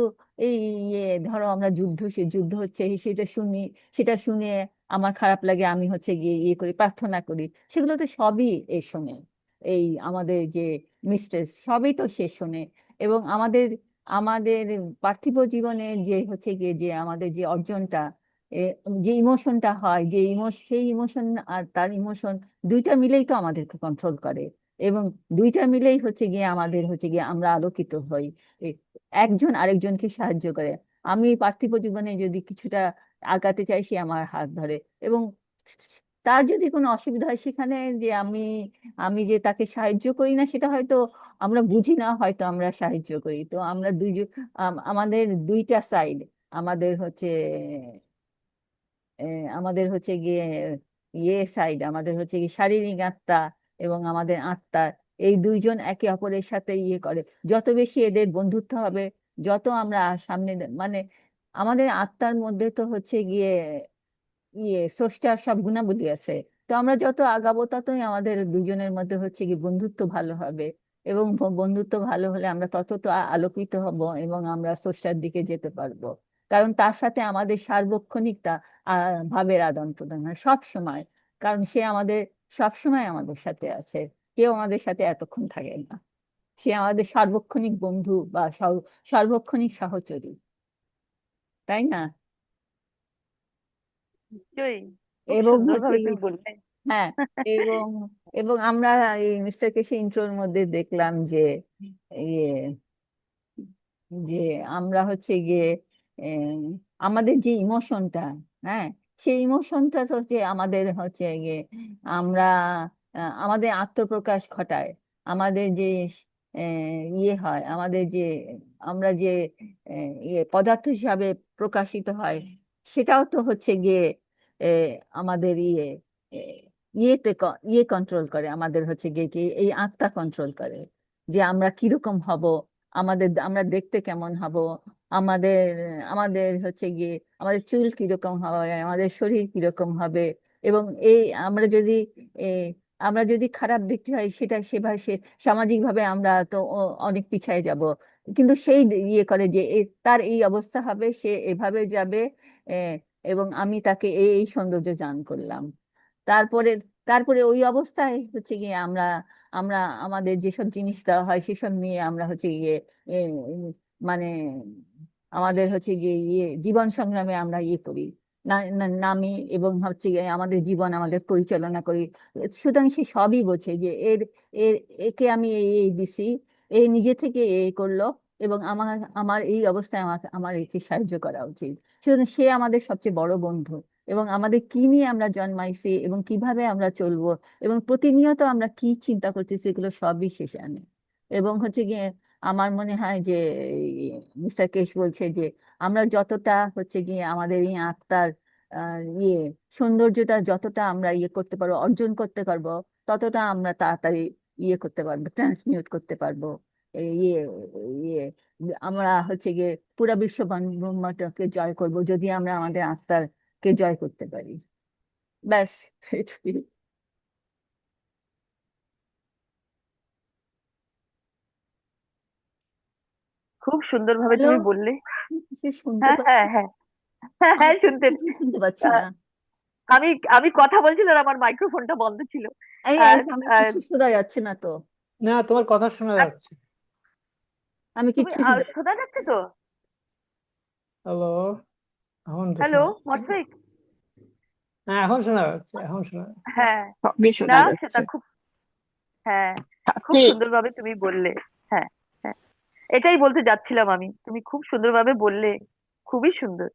এই ইয়ে ধরো আমরা সে যুদ্ধ হচ্ছে, সেটা শুনি, সেটা শুনে আমার খারাপ লাগে, আমি হচ্ছে গিয়ে ইয়ে করি, প্রার্থনা করি। সেগুলো তো সবই এ শোনে, এই আমাদের যে মিস্ট্রেস, সবই তো সে শোনে। এবং আমাদের আমাদের পার্থিব জীবনের যে হচ্ছে গিয়ে যে আমাদের যে অর্জনটা, এ, যে ইমোশনটা হয়, যে সেই ইমোশন আর তার ইমোশন, দুইটা মিলেই তো আমাদেরকে কন্ট্রোল করে। এবং দুইটা মিলেই হচ্ছে গিয়ে আমাদের হচ্ছে গিয়ে আমরা আলোকিত হই। এ, একজন আরেকজনকে সাহায্য করে। আমি পার্থিব জীবনে যদি কিছুটা আগাতে চাই, সে আমার হাত ধরে। এবং তার যদি কোনো অসুবিধা হয় সেখানে, যে আমি যে তাকে সাহায্য করি না, সেটা হয়তো আমরা বুঝি না, হয়তো আমরা সাহায্য করি। তো আমরা আমাদের দুইটা সাইড, আমাদের হচ্ছে আমাদের হচ্ছে গিয়ে ইয়ে সাইড, আমাদের হচ্ছে গিয়ে শারীরিক আত্মা এবং আমাদের আত্মা, এই দুইজন একে অপরের সাথে ইয়ে করে। যত বেশি এদের বন্ধুত্ব হবে, যত আমরা সামনে মানে আমাদের আত্মার মধ্যে তো হচ্ছে গিয়ে স্রষ্টার সব গুণাবলী আছে। তো আমরা যত আগাবো ততই আমাদের দুজনের মধ্যে হচ্ছে কি বন্ধুত্ব ভালো হবে, এবং বন্ধুত্ব ভালো হলে আমরা তত তো আলোকিত হব এবং আমরা স্রষ্টার দিকে যেতে পারবো। কারণ তার সাথে আমাদের সার্বক্ষণিকতা ভাবের আদান প্রদান হয় সব সময়। কারণ সে আমাদের সব সময় আমাদের সাথে আছে, কেউ আমাদের সাথে এতক্ষণ থাকে না। সে আমাদের সার্বক্ষণিক বন্ধু বা সার্বক্ষণিক সহচরী, তাই না? নিশ্চয়ই, খুব এবং হচ্ছে সুন্দরভাবে তুমি বললে। হ্যাঁ, এবং এবং আমরা এই মিস্টার কেশি ইন্ট্রোর মধ্যে দেখলাম যে ইয়ে যে আমরা হচ্ছে গিয়ে আহ, আমাদের যে ইমোশনটা, হ্যাঁ, সেই ইমোশনটা তো হচ্ছে আমাদের হচ্ছে গিয়ে আমরা আমাদের আত্মপ্রকাশ ঘটায়। আমাদের যে হয়, আমাদের যে আমরা যে পদার্থ হিসাবে প্রকাশিত হয়, সেটাও তো হচ্ছে গিয়ে আহ, আমাদের আহ, কন্ট্রোল করে, আমাদের হচ্ছে গিয়ে কি এই আত্মা কন্ট্রোল করে যে আমরা কিরকম হব, আমরা দেখতে কেমন হব, আমাদের আমাদের হচ্ছে গিয়ে আমাদের চুল কিরকম হবে, আমাদের শরীর কিরকম হবে। এবং এই আমরা যদি এ, আমরা যদি খারাপ দেখতে হয়, সেটা সেভাবে সামাজিক ভাবে আমরা তো অনেক পিছায় যাব। কিন্তু সেই করে যে তার এই অবস্থা হবে, সে এভাবে যাবে, এ, এবং আমি তাকে এই সৌন্দর্য দান করলাম। তারপরে তারপরে ওই অবস্থায় হচ্ছে গিয়ে আমরা আমরা আমাদের যেসব জিনিস দেওয়া হয় সেসব নিয়ে আমরা হচ্ছে গিয়ে এ, মানে আমাদের হচ্ছে গিয়ে জীবন সংগ্রামে আমরা করি, নামি, এবং হচ্ছে গিয়ে আমাদের জীবন আমাদের পরিচালনা করি। সুতরাং সে সবই বোঝে যে এর এর একে আমি এই দিছি, এই নিজে থেকে এই করলো, এবং আমার আমার এই অবস্থায় আমাকে আমার একে সাহায্য করা উচিত। সুতরাং সে আমাদের সবচেয়ে বড় বন্ধু, এবং আমাদের কি নিয়ে আমরা জন্মাইছি এবং কিভাবে আমরা চলবো এবং প্রতিনিয়ত আমরা কি চিন্তা করতেছি, এগুলো সবই সে জানে। এবং হচ্ছে গিয়ে আমার মনে হয় যে মিস্টার কেশ বলছে যে আমরা যতটা হচ্ছে গিয়ে আমাদের এই আত্মার ইয়ে সৌন্দর্যটা যতটা আমরা করতে পারবো, অর্জন করতে পারবো, ততটা আমরা তাড়াতাড়ি করতে পারবো, ট্রান্সমিউট করতে পারবো। এই ইয়ে আমরা হচ্ছে গিয়ে পুরা বিশ্ব ব্রহ্মাণ্ডকে জয় করব যদি আমরা আমাদের আত্মাকে জয় করতে পারি। ব্যাস, এটুকুই। খুব সুন্দরভাবে হ্যালো, তুমি বললে। কিছু শুনতে হ্যাঁ, হ্যাঁ, পাচ্ছি? হ্যাঁ, হ্যাঁ, আমি হ্যাঁ, শুনতে। কিছু শুনতে পাচ্ছি আহ, না। আমি আমি কথা বলছিলাম আর আমার মাইক্রোফোনটা বন্ধ ছিল। আর আমি আর কিছু শোনা যাচ্ছে না তো। না, তোমার কথা শোনা আর যাচ্ছে। আমি তুমি কিচ্ছু শুনতে পাচ্ছি শোনা যাচ্ছে তো? হ্যালো, এখন তো হ্যালো, শোনা যাচ্ছে। মশফিক। হ্যাঁ, এখন শোনা যাচ্ছে, এখন শোনা যাচ্ছে। হ্যাঁ, সবই না শোনা সেটা যাচ্ছে। খুব, হ্যাঁ, খুব সাথী, সুন্দরভাবে তুমি বললে। হ্যাঁ, হ্যাঁ, এটাই বলতে যাচ্ছিলাম আমি, তুমি খুব সুন্দরভাবে বললে, খুবই সুন্দর।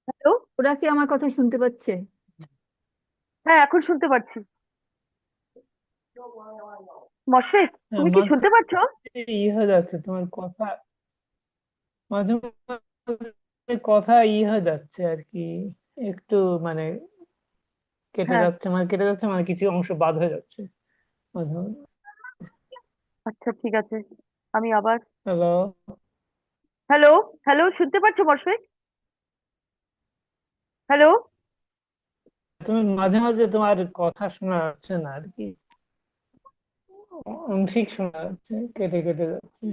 হ্যালো। ওরা কি আমার কথা শুনতে পাচ্ছে? হ্যাঁ, এখন শুনতে পাচ্ছি। মশফিক, হ্যাঁ, তুমি কি মাঝে শুনতে পাচ্ছো? মাঝে হয়ে যাচ্ছে তোমার কথা, মাঝে মাঝে কথা হয়ে যাচ্ছে আর কি, একটু মানে কেটে হ্যাঁ, যাচ্ছে, মানে কেটে যাচ্ছে, মানে কিছু অংশ বাদ হয়ে যাচ্ছে মাঝে মাঝে। আচ্ছা, ঠিক আছে, আমি আবার। হ্যালো, হ্যালো, হ্যালো, শুনতে পাচ্ছো মশফিক? হ্যালো। তুমি মাঝে মাঝে তোমার কথা শোনা যাচ্ছে না আর কি, আংশিক শোনা যাচ্ছে, কেটে কেটে যাচ্ছে।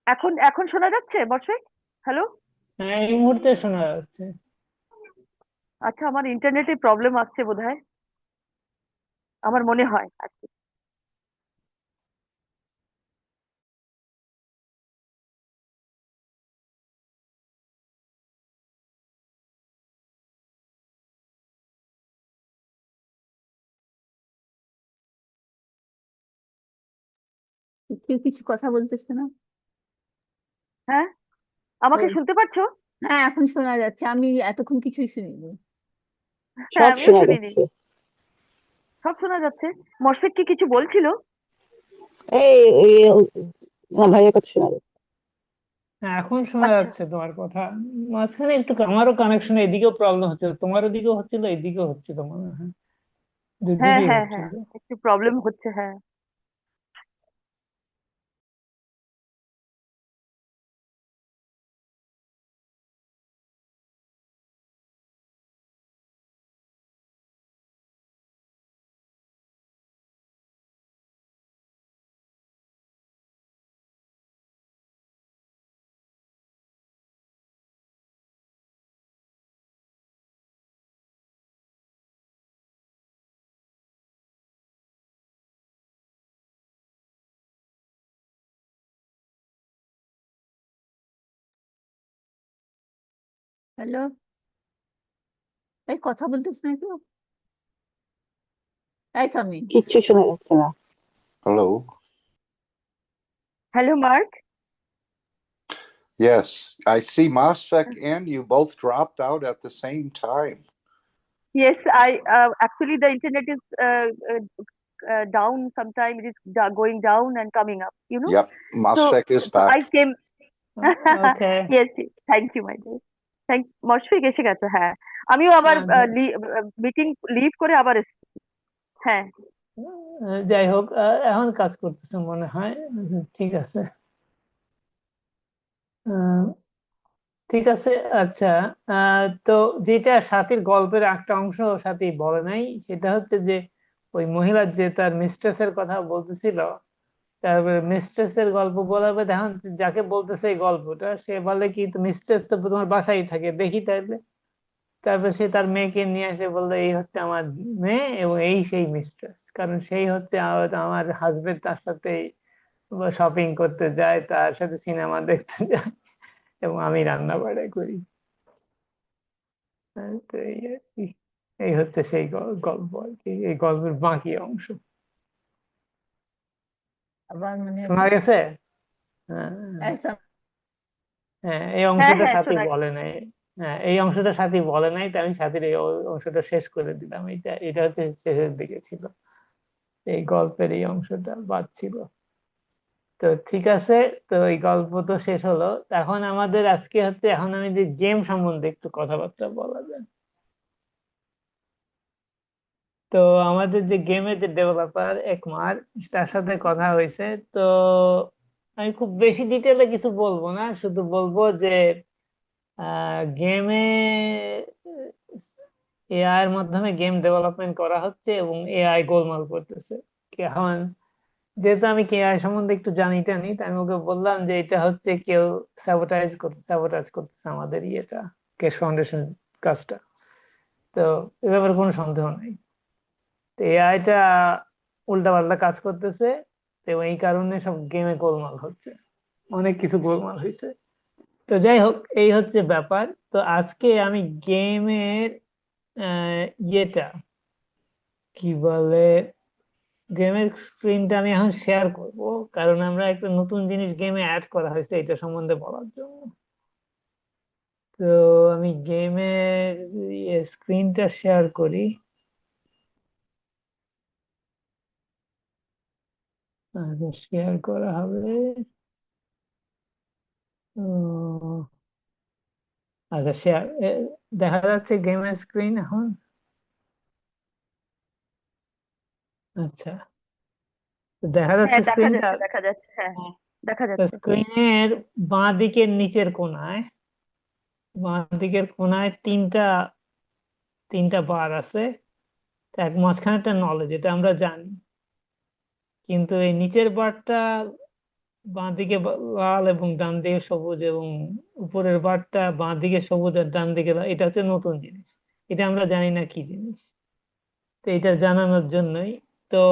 এখন এখন শোনা যাচ্ছে মশফিক? হ্যালো। হ্যাঁ, এই মুহূর্তে শোনা যাচ্ছে। আচ্ছা, আমার ইন্টারনেটে প্রবলেম আসছে বোধহয়, আমার মনে হয় আর কি। কেউ কিছু কথা বলতেছে না? হ্যাঁ, আমাকে ও, শুনতে পাচ্ছো? হ্যাঁ, এখন শোনা যাচ্ছে। আমি এতক্ষণ কিছুই শুনিনি। হ্যাঁ, সব আমিও শোনা শুনিনি। যাচ্ছে। সব শোনা যাচ্ছে। মশফিক কি কিছু বলছিল? এই না, ভাইয়ের কথা শোনা যাচ্ছে। হ্যাঁ, এখন শোনা আচ্ছা, যাচ্ছে তোমার কথা। মাঝখানে একটু আমারও কানেকশন এদিকেও প্রবলেম হচ্ছে, তোমার ওদিকেও হচ্ছিল, এদিকেও হচ্ছিল মনে হয়, দুই হ্যাঁ দিকেই হ্যাঁ হ্যাঁ, হচ্ছিল। একটু প্রবলেম হচ্ছে, হ্যাঁ। হ্যালো, এই কথা বলতেছ না কেউ? এই সামি, কিচ্ছু শোনা যাচ্ছে না। Hello. Hello mark. Yes, I see Mosfeq and you both dropped out at the same time. Yes, I actually the internet is down. Sometime it is going down and coming up, you know. Yep, So, Mosfeq is so I back. came. Okay. Yes, yes. Thank you, my dear. মশফিক এসে গেছে, হ্যাঁ। আমিও আবার meeting leave করে আবার এসেছি। হ্যাঁ যাই হোক, এখন কাজ করতেছে মনে হয়। ঠিক আছে। আহ, ঠিক আছে। আচ্ছা, তো যেটা সাথীর গল্পের একটা অংশ সাথী বলে নাই, সেটা হচ্ছে যে ওই মহিলা যে তার মিস্ট্রেসের কথা বলতেছিল, তারপরে মিস্ট্রেসের গল্প বলার পর দেখুন যাকে বলতেছে এই গল্পটা, সে বলে কি, তো মিস্ট্রেস তো তোমার বাসায় থাকে, দেখি তাইলে। তারপর সে তার মেয়েকে নিয়ে এসে বললো এই হচ্ছে আমার মেয়ে এবং এই সেই মিস্ট্রেস, কারণ সেই হচ্ছে আমার হাজবেন্ড তার সাথে শপিং করতে যায়, তার সাথে সিনেমা দেখতে যায়, এবং আমি রান্না বাড়া করি। তো এই আর কি। এই হচ্ছে সেই গল্প আর কি, এই গল্পের বাকি অংশ। আবার মানে শোনা গেছে? হ্যাঁ, এই সামি, হ্যাঁ, এই হ্যাঁ অংশটা হ্যাঁ, সাথী শোনা বলে নাই। হ্যাঁ, এই অংশটা সাথী বলে নাই, তাই আমি সাথীর এই অংশটা শেষ করে দিলাম। এটা এটা হচ্ছে শেষের দিকে ছিল, এই গল্পের এই অংশটা বাদ ছিল। তো ঠিক আছে, তো এই গল্প তো শেষ হলো। এখন আমাদের আজকে হচ্ছে, এখন আমি যে গেম সম্বন্ধে একটু কথাবার্তা বলা যায়। তো আমাদের যে গেমের যে ডেভেলপার একমার, তার সাথে কথা হয়েছে। তো আমি খুব বেশি ডিটেলে কিছু বলবো না, শুধু বলবো যে গেমে এআই এর মাধ্যমে গেম ডেভেলপমেন্ট করা হচ্ছে এবং এআই গোলমাল করতেছে। এখন যেহেতু আমি এআই সম্বন্ধে একটু জানি টানি, তাই আমি ওকে বললাম যে এটা হচ্ছে কেউ স্যাবোটাজ করতেছে আমাদের ইয়েটা, কেস ফাউন্ডেশন কাজটা। তো এ ব্যাপারে কোনো সন্দেহ নেই, তো এআইটা উল্টাপাল্টা কাজ করতেছে, এবং এই কারণে সব গেমে গোলমাল হচ্ছে, অনেক কিছু গোলমাল হয়েছে। তো যাই হোক, এই হচ্ছে ব্যাপার। তো আজকে আমি গেমের ইয়েটা কি বলে, গেমের স্ক্রিনটা আমি এখন শেয়ার করব, কারণ আমরা একটা নতুন জিনিস গেমে অ্যাড করা হয়েছে এটা সম্বন্ধে বলার জন্য। তো আমি গেমের স্ক্রিনটা শেয়ার করি। আচ্ছা, শেয়ার করা হবে। ও, আচ্ছা, শেয়ার দেখা যাচ্ছে গেমের স্ক্রিন এখন। আচ্ছা, তো দেখা হ্যাঁ, যাচ্ছে দেখা স্ক্রিনটা। যাচ্ছে, দেখা যাচ্ছে, হ্যাঁ দেখা তো যাচ্ছে। স্ক্রিনের বাঁ দিকের নিচের কোণায়, বাঁ দিকের কোণায় তিনটা তিনটা বার আছে। তো এক মাঝখানে একটা নলেজ, এটা আমরা জানি, কিন্তু এই নিচের বারটা বাঁ দিকে লাল এবং ডান দিকে সবুজ, এবং উপরের বারটা বাঁ দিকে সবুজ আর ডান দিকে লাল, এটা হচ্ছে নতুন জিনিস। এটা আমরা জানি না কি জিনিস, তো এটা জানানোর জন্যই। তো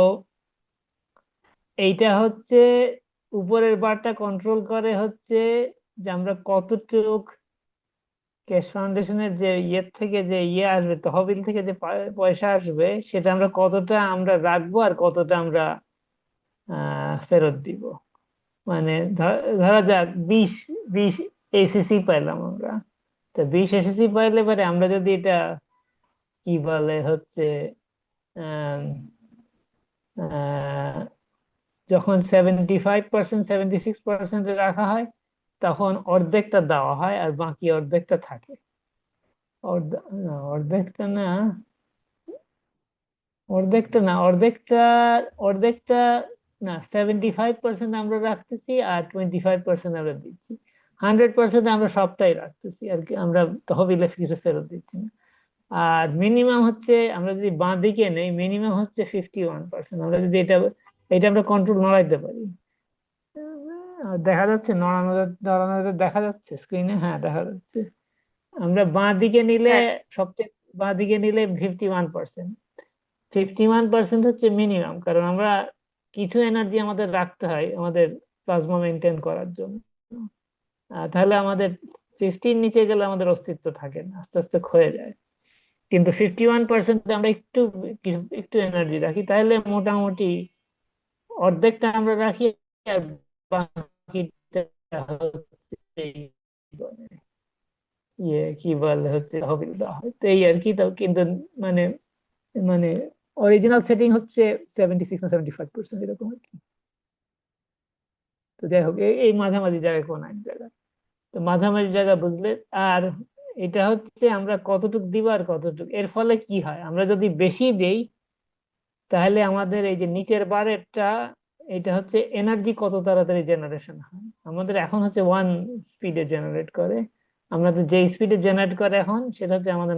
এইটা হচ্ছে, উপরের বারটা কন্ট্রোল করে হচ্ছে যে আমরা কতটুক ক্যাশ ফাউন্ডেশনের যে ইয়ের থেকে যে ইয়ে আসবে, তহবিল থেকে যে পয়সা আসবে, সেটা আমরা কতটা আমরা রাখবো আর কতটা আমরা ফেরত দিব। মানে ধরা যাক 20 এসিসি পাইলাম আমরা। তো 20 এসিসি পাইলে পরে আমরা যদি এটা কি বলে হচ্ছে আহ, যখন 75% 76% রাখা হয় তখন অর্ধেকটা দেওয়া হয় আর বাকি অর্ধেকটা থাকে। অর্ধেকটা না, অর্ধেকটা না, 75% আমরা রাখতেছি আর 25% আমরা দিচ্ছি। 100% আমরা সবটাই রাখতেছি আর কি, আমরা তহবিলে কিছু ফেরত দিচ্ছি না। আর মিনিমাম হচ্ছে, আমরা যদি বাঁ দিকে নেই, মিনিমাম হচ্ছে 51%। আমরা যদি এটা এটা আমরা কন্ট্রোল নড়াইতে পারি। দেখা যাচ্ছে, নড়ানো নড়ানো দেখা যাচ্ছে স্ক্রিনে? হ্যাঁ, দেখা যাচ্ছে। আমরা বাঁ দিকে নিলে, হ্যাঁ সবচেয়ে বাঁ দিকে নিলে 51%। 51% হচ্ছে মিনিমাম, কারণ আমরা কিছু এনার্জি আমাদের রাখতে হয় আমাদের প্লাজমা মেনটেন করার জন্য। তাহলে আমাদের 50 নিচে গেলে আমাদের অস্তিত্ব থাকে না, আস্তে আস্তে ক্ষয়ে যায়। কিন্তু 51% আমরা একটু এনার্জি রাখি, তাহলে মোটামুটি অর্ধেকটা আমরা রাখি আর বাকিটা হচ্ছে কি বলে হচ্ছে তহবিল দেওয়া হয়। তো এই আর কি। তো কিন্তু মানে মানে অরিজিনাল সেটিং হচ্ছে 76 না 75% এরকম আর কি। তো যাই হোক, এই মাঝামাঝি জায়গায় কোন এক জায়গা, তো মাঝামাঝি জায়গা বুঝলে। আর এটা হচ্ছে আমরা কতটুক দিব আর কতটুক, এর ফলে কি হয়, আমরা যদি বেশি দেই তাহলে আমাদের এই যে নিচের বারেরটা, এটা হচ্ছে এনার্জি কত তাড়াতাড়ি জেনারেশন হয়। আমাদের এখন হচ্ছে 1 স্পিডে জেনারেট করে, আমাদের যে স্পিডে জেনারেট করে এখন সেটা হচ্ছে আমাদের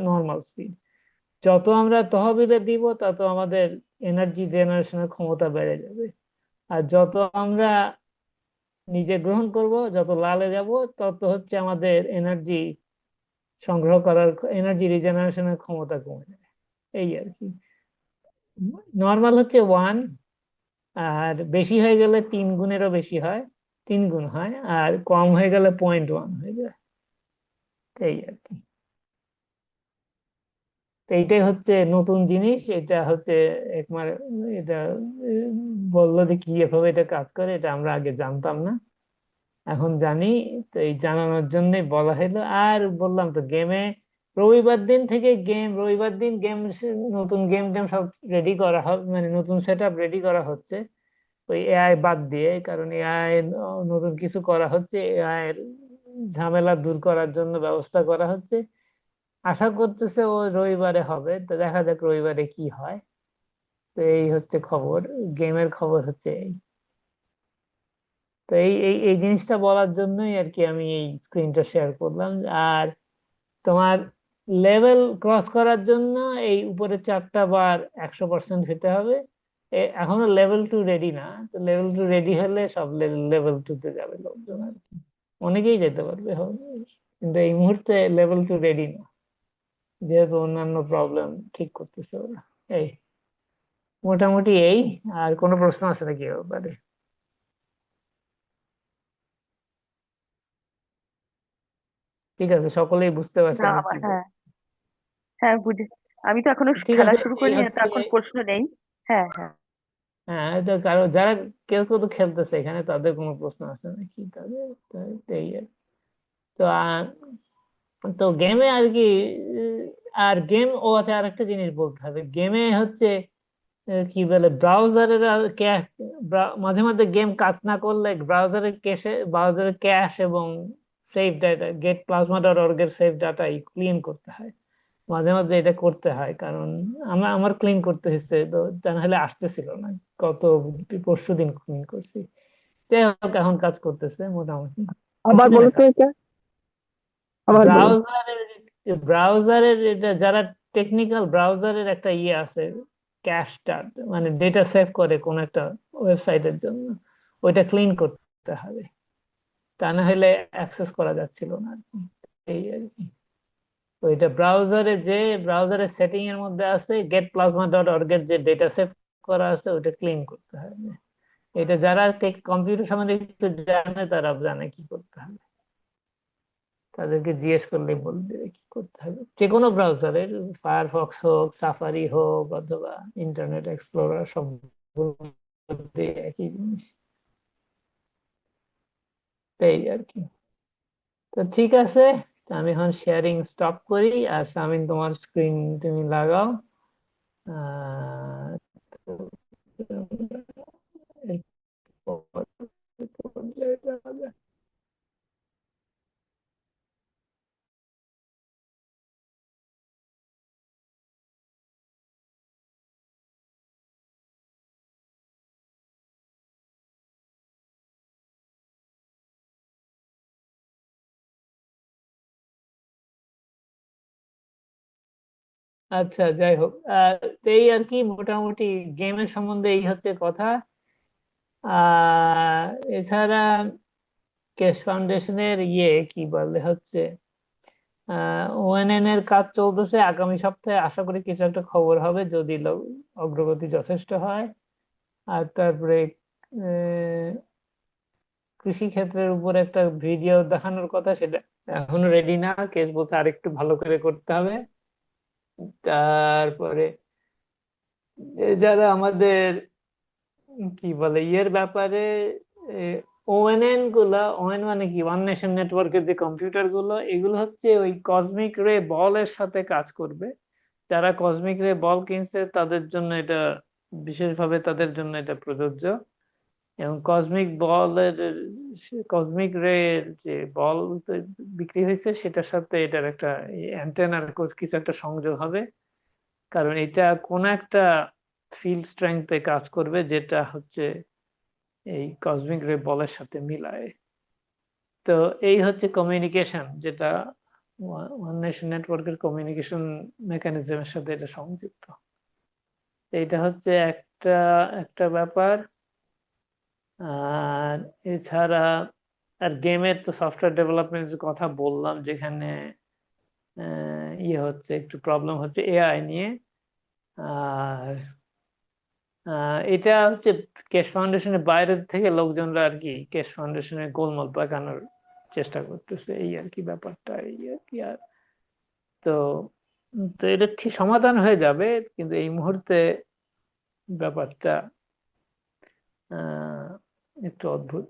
নর্মাল স্পিড। যত আমরা তহবিলে দিব তত আমাদের এনার্জি জেনারেশনের ক্ষমতা বেড়ে যাবে। আর যত আমরা নিজে গ্রহণ করব, যত লালে যাব, তত হচ্ছে আমাদের এনার্জি সংগ্রহ করার, এনার্জি রিজেনারেশনের ক্ষমতা কমে যাবে। এই আর কি। নর্মাল হচ্ছে 1, আর বেশি হয়ে গেলে 3 গুণেরও বেশি হয়, 3 গুণ হয়, আর কম হয়ে গেলে 0.1 হয়ে যায়। এই আর কি। তো এইটাই হচ্ছে নতুন জিনিস, এটা হচ্ছে একবার, এটা বললো যে কি এভাবে এটা কাজ করে, এটা আমরা আগে জানতাম না, এখন জানি। তো এই জানানোর জন্যই বলা হলো। আর বললাম তো, রবিবার দিন থেকে রবিবার দিন নতুন গেম টেম সব রেডি করা হবে, মানে নতুন সেট আপ রেডি করা হচ্ছে ওই এআই বাদ দিয়ে, কারণ এআই নতুন কিছু করা হচ্ছে, এআই এর ঝামেলা দূর করার জন্য ব্যবস্থা করা হচ্ছে। আশা করতেছে ও রবিবারে হবে, তো দেখা যাক রবিবারে কি হয়। তো এই হচ্ছে খবর, গেমের খবর হচ্ছে এই। তো এই এই এই জিনিসটা বলার জন্যই আর কি আমি এই স্ক্রিনটা শেয়ার করলাম। আর তোমার লেভেল ক্রস করার জন্য এই উপরে 4টা বার 100% হতে হবে। এখনো লেভেল 2 রেডি না, তো লেভেল 2 রেডি হলে সব লেভেল 2 তে যাবে লোকজন আর কি, অনেকেই যেতে পারবে হবে। কিন্তু এই মুহূর্তে লেভেল 2 রেডি না, যেহেতু অন্যান্য প্রবলেম ঠিক করতেছে ওরা। এই মোটামুটি এই। আর কোনো প্রশ্ন আছে নাকি এ ব্যাপারে? ঠিক আছে, সকলেই বুঝতে পারছে না আমি আবার কি হ্যাঁ, বলছি? হ্যাঁ বুঝে। আমি তো এখনো ঠিক খেলা আছে, শুরু এই করিনি, তো হচ্ছে। এখন প্রশ্ন নেই। হ্যাঁ হ্যাঁ। হ্যাঁ, তো কারো যারা কেউ কেউ তো খেলতেছে এখানে, তাদের কোনো প্রশ্ন আছে নাকি তাদের? তো এই আর। তো তো গেমে আর কি, আর গেম, ও আচ্ছা, আর একটা জিনিস বলতে হবে, গেমে হচ্ছে কি বলে, ব্রাউজারের মাঝে মাঝে গেম কাজ না করলে ব্রাউজারের ক্যাশ এবং save data, get plasma dot org এর সেভ ডাটা ক্লিন করতে হয়। মাঝে মাঝে এটা করতে হয়, কারণ আমার ক্লিন করতে হচ্ছে, তো তা নাহলে আসতেছিল না। গত 2 দিন ক্লিন করছি। যাই হোক, এখন কাজ করতেছে মোটামুটি। আবার কিছুদিন বলো তো আগে এটা, আবার বলো। ব্রাউজারের এটা, যারা টেকনিক্যাল, ব্রাউজারের একটা ইয়ে আছে, ক্যাশটা, মানে ডেটা সেভ করে কোন একটা ওয়েবসাইটের জন্য, ওইটা ক্লিন করতে হবে, তা না হলে অ্যাক্সেস করা যাচ্ছিল না আর কি। এই আর কি। তো এটা ব্রাউজারের সেটিং এর মধ্যে আছে, গেট প্লাজমা ডট অর্গ এর যে ডেটা সেভ করা আছে ওটা ক্লিন করতে হবে। এটা যারা কম্পিউটার সম্বন্ধে একটু জানে তারা জানে কি করতে হবে, তাদেরকে জিজ্ঞেস করলেই বলে দেবে কি করতে হবে। যে কোনো ব্রাউজারের, ফায়ারফক্স হোক, সাফারি হোক, অথবা ইন্টারনেট এক্সপ্লোরার, সব একই জিনিস। এই আর কি। তো ঠিক আছে, তো আমি এখন শেয়ারিং স্টপ করি। আর সামিন, তোমার স্ক্রিন তুমি লাগাও। পর্যায়ে যাওয়া যায়। আচ্ছা, যাই হোক, তো এই আর কি মোটামুটি গেমের সম্বন্ধে এই হচ্ছে কথা। আহ এছাড়া কেশ ফাউন্ডেশনের কি বলে হচ্ছে ওএনএন এর কাজ চলতেছে। আগামী সপ্তাহে আশা করি কিছু একটা খবর হবে, যদি অগ্রগতি যথেষ্ট হয়। আর তারপরে আহ, কৃষি ক্ষেত্রের উপর একটা ভিডিও দেখানোর কথা, সেটা এখনো রেডি না। কেস বলতে আরেকটু ভালো করে করতে হবে। তারপরে যারা আমাদের কি বলে ব্যাপারে ওএনএন গুলা, ওএন মানে কি, ওয়ান নেশন নেটওয়ার্কের যে কম্পিউটার গুলো, এগুলো হচ্ছে ওই কসমিক রে বলের সাথে কাজ করবে। যারা কসমিক রে বল কিনছে তাদের জন্য এটা, বিশেষভাবে তাদের জন্য এটা প্রযোজ্য। এবং কসমিক রে যে বল বিক্রি হয়েছে, সেটার সাথে এটার একটা অ্যান্টেনার কিছু একটা সংযোগ হবে। কারণ এটা কোন একটা ফিল্ড স্ট্রেংথে কাজ করবে, যেটা হচ্ছে এই কসমিক রে বলের সাথে মিলায়। তো এই হচ্ছে কমিউনিকেশন, যেটা ওয়ান নেশন নেটওয়ার্কের কমিউনিকেশন মেকানিজমের সাথে এটা সংযুক্ত। এইটা হচ্ছে একটা একটা ব্যাপার। আর এছাড়া আর গেমের তো সফটওয়্যার ডেভেলপমেন্টের কথা বললাম, যেখানে হচ্ছে একটু প্রবলেম হচ্ছে এআই নিয়ে। আর এটা হচ্ছে কেশ ফাউন্ডেশনের বাইরে থেকে লোকজনরা আর কি কেশ ফাউন্ডেশনের গোলমাল পাকানোর চেষ্টা করতেছে, এই আর কি ব্যাপারটা, এই আর কি। আর তো তো এটা ঠিক সমাধান হয়ে যাবে, কিন্তু এই মুহূর্তে ব্যাপারটা আহ একটু অদ্ভুত।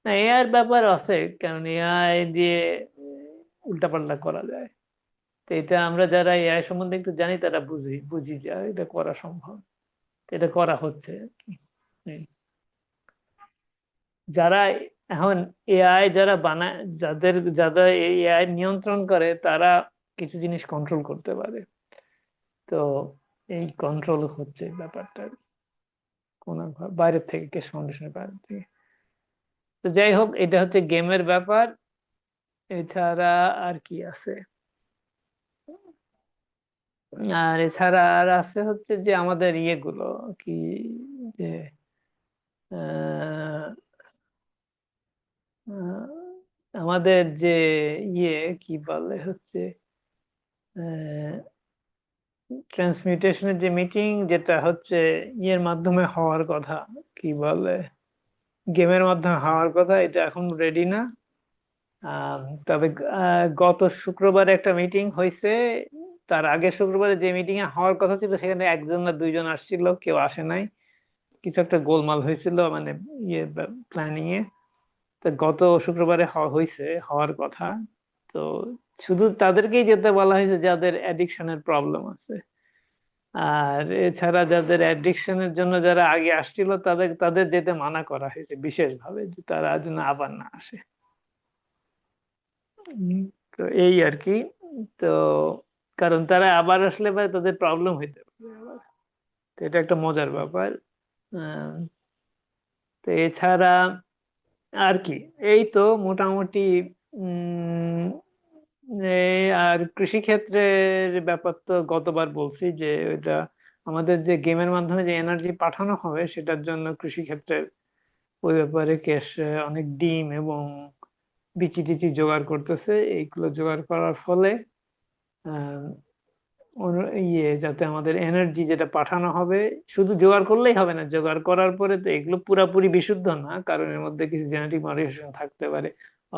না, এআই এর ব্যাপার আছে, কারণ এআই দিয়ে উল্টাপাল্টা করা যায়। তো এটা আমরা যারা এআই সম্বন্ধে একটু জানি তারা বুঝি বুঝি যে এটা করা সম্ভব, এটা করা হচ্ছে আর কি। এই। যারা এখন এআই যারা বানায়, যারা এআই নিয়ন্ত্রণ করে, তারা কিছু জিনিস কন্ট্রোল করতে পারে। তো এই কন্ট্রোল হচ্ছে ব্যাপারটা কোন বাইরের থেকে, কেস ফাউন্ডেশনের বাইরে থেকে। তো যাই হোক, এটা হচ্ছে গেমের ব্যাপার। এছাড়া আর কি আছে? আর এছাড়া আর আছে হচ্ছে যে আমাদের গুলো কি, যে আহ, আহ, আমাদের যে ইয়ে কি বলে হচ্ছে ট্রান্সমিউটেশনের যে মিটিং, যেটা হচ্ছে মাধ্যমে হওয়ার কথা, কি বলে গেমের মাধ্যমে হওয়ার কথা, এটা এখন রেডি না। তবে গত শুক্রবারে একটা মিটিং হয়েছে। তার আগের শুক্রবারে যে মিটিং এ হওয়ার কথা ছিল, সেখানে একজন না দুইজন আসছিল, কেউ আসে নাই। কিছু একটা গোলমাল হয়েছিল, মানে প্ল্যানিং এ। তো গত শুক্রবারে হওয়ার কথা। তো শুধু তাদেরকেই যেতে বলা হয়েছে যাদের অ্যাডিকশনের প্রবলেম আছে। আর এছাড়া যাদের অ্যাডিকশনের জন্য যারা আগে আসছিল, তাদের তাদের যেতে মানা করা হয়েছে বিশেষভাবে, যে তারা যেন আবার না আসে। তো এই আর কি। তো কারণ তারা আবার আসলে পরে তাদের প্রবলেম হইতে পারে আবার। তো এটা একটা মজার ব্যাপার। আহ, তো এছাড়া আর কি, এই তো মোটামুটি। উম আর কৃষি ক্ষেত্রের ব্যাপার তো গতবার বলছি যে এটা আমাদের যে গেমের মাধ্যমে যে এনার্জি পাঠানো হবে, সেটার জন্য কৃষি ক্ষেত্রের ওই ব্যাপারে কেস অনেক ডিম এবং বিচি টিচি জোগাড় করতেছে। এইগুলো জোগাড় করার ফলে আহ যাতে আমাদের এনার্জি যেটা পাঠানো হবে, শুধু জোগাড় করলেই হবে না, জোগাড় করার পরে তো এগুলো পুরাপুরি বিশুদ্ধ না, কারণ এর মধ্যে কিছু জেনেটিক মডিফিকেশন থাকতে পারে,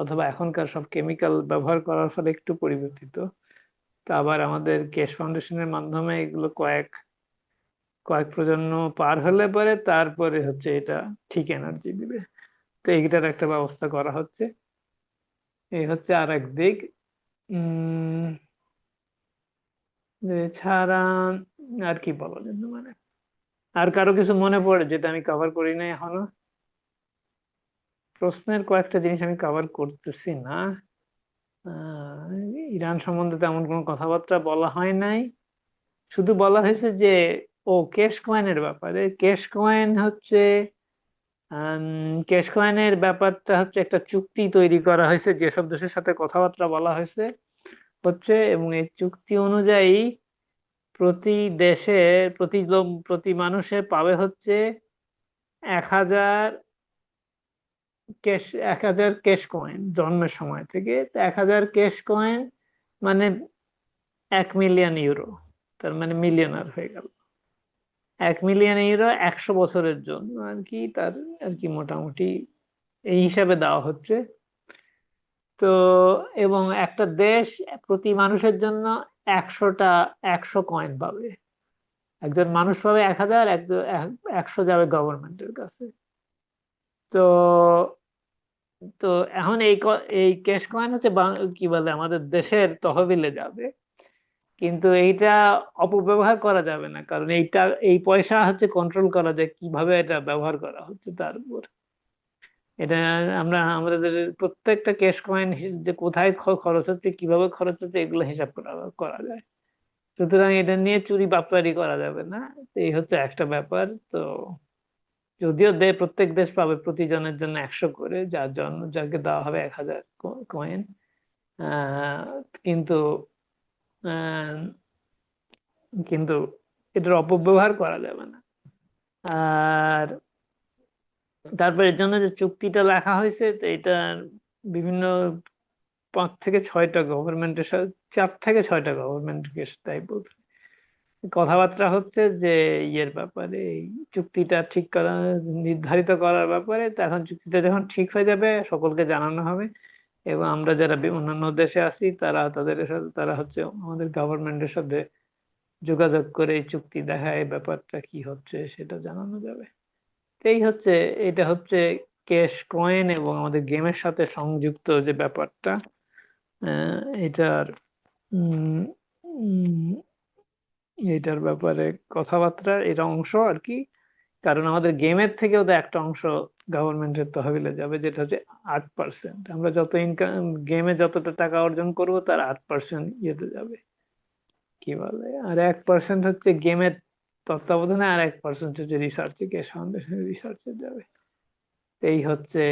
অথবা এখনকার সব কেমিক্যাল ব্যবহার করার ফলে একটু পরিবর্তিত। তা আবার আমাদের কেশ ফাউন্ডেশনের মাধ্যমে এগুলো কয়েক কয়েক প্রজন্ম পার হলে পরে তারপরে হচ্ছে এটা ঠিক এনার্জি দিবে। তো এইটার একটা ব্যবস্থা করা হচ্ছে। এই হচ্ছে আর এক দিক। উম এছাড়া আর কি বলা যেতে পারে? আর কারো কিছু মনে পড়ে যেটা আমি কভার করি নাই এখনো? প্রশ্নের কয়েকটা জিনিস আমি কভার করতেছি না। আহ, ইরান সম্বন্ধে তেমন কোনো কথাবার্তা বলা হয় নাই, শুধু বলা হয়েছে যে কেশ কয়েনের ব্যাপারে। কেশ কয়েন হচ্ছে কেশ কয়েনের ব্যাপারটা হচ্ছে একটা চুক্তি তৈরি করা হয়েছে, যেসব দেশের সাথে কথাবার্তা বলা হয়েছে এবং এই চুক্তি অনুযায়ী প্রতি দেশে প্রতি মানুষে পাবে হচ্ছে 1000 কেশ কয়েন জন্মের সময় থেকে। তো 1000 কেশ কয়েন মানে 1 মিলিয়ন ইউরো, তার মানে মিলিয়নার হয়ে গেল। 1 মিলিয়ন ইউরো 100 বছরের জন্য আর কি, তার আর কি মোটামুটি এই হিসাবে দেওয়া হচ্ছে। তো এবং একটা দেশ প্রতি মানুষের জন্য 100 কয়েন পাবে। একজন মানুষ পাবে 1000, 100 যাবে গভর্নমেন্টের কাছে। তো তো এখন এই ক্যাশ কয়েন হচ্ছে কি বলে আমাদের দেশের তহবিলে যাবে, কিন্তু এইটা অপব্যবহার করা যাবে না, কারণ এই পয়সা হচ্ছে কন্ট্রোল করা যায় কিভাবে এটা ব্যবহার করা হচ্ছে তার উপর। এটা আমরা আমাদের প্রত্যেকটা ক্যাশ কয়েন যে কোথায় খরচ হচ্ছে, কিভাবে খরচ হচ্ছে, এগুলো হিসাব করা করা যায়। সুতরাং এটা নিয়ে চুরি বাটপারি করা যাবে না। তো এই হচ্ছে একটা ব্যাপার। তো যদিও প্রত্যেক দেশ পাবে প্রতিজনের জন্য 100 করে, যার জন্য যাকে দেওয়া হবে 1000 কয়েন। আহ কিন্তু আহ, কিন্তু এটার অপব্যবহার করা যাবে না। আর তারপর এর জন্য যে চুক্তিটা লেখা হয়েছে, তো এটা বিভিন্ন 5 থেকে 6টা গভর্নমেন্টের সাথে, 4 থেকে 6টা গভর্নমেন্টকে তাই বলছে। কথাবার্তা হচ্ছে যে ইয়ের ব্যাপারে, এই চুক্তিটা ঠিক করা, নির্ধারিত করার ব্যাপারে। তো এখন চুক্তিটা যখন ঠিক হয়ে যাবে সকলকে জানানো হবে, এবং আমরা যারা অন্যান্য দেশে আছি তাদের সাথে, তারা হচ্ছে আমাদের গভর্নমেন্টের সাথে যোগাযোগ করে এই চুক্তি দেখা, এই ব্যাপারটা কি হচ্ছে সেটা জানানো যাবে। তো এটা হচ্ছে ক্যাশ কয়েন এবং আমাদের গেমের সাথে সংযুক্ত যে ব্যাপারটা, এটার উম, উম, এটার ব্যাপারে কথাবার্তা, এটা অংশ আর কি। কারণ আমাদের গেমের থেকেও তো একটা অংশ গভর্নমেন্টের তহবিলে যাবে, যেটা হচ্ছে 8%। আমরা যত ইনকাম গেমে যতটা টাকা অর্জন করব, তার 8% ইয়েতে যাবে, কি বলে, আর 1% হচ্ছে গেমের তত্ত্বাবধানে, আর 1% হচ্ছে রিসার্চে, গ্যাস ফাউন্ডেশনের রিসার্চে যাবে। এই হচ্ছে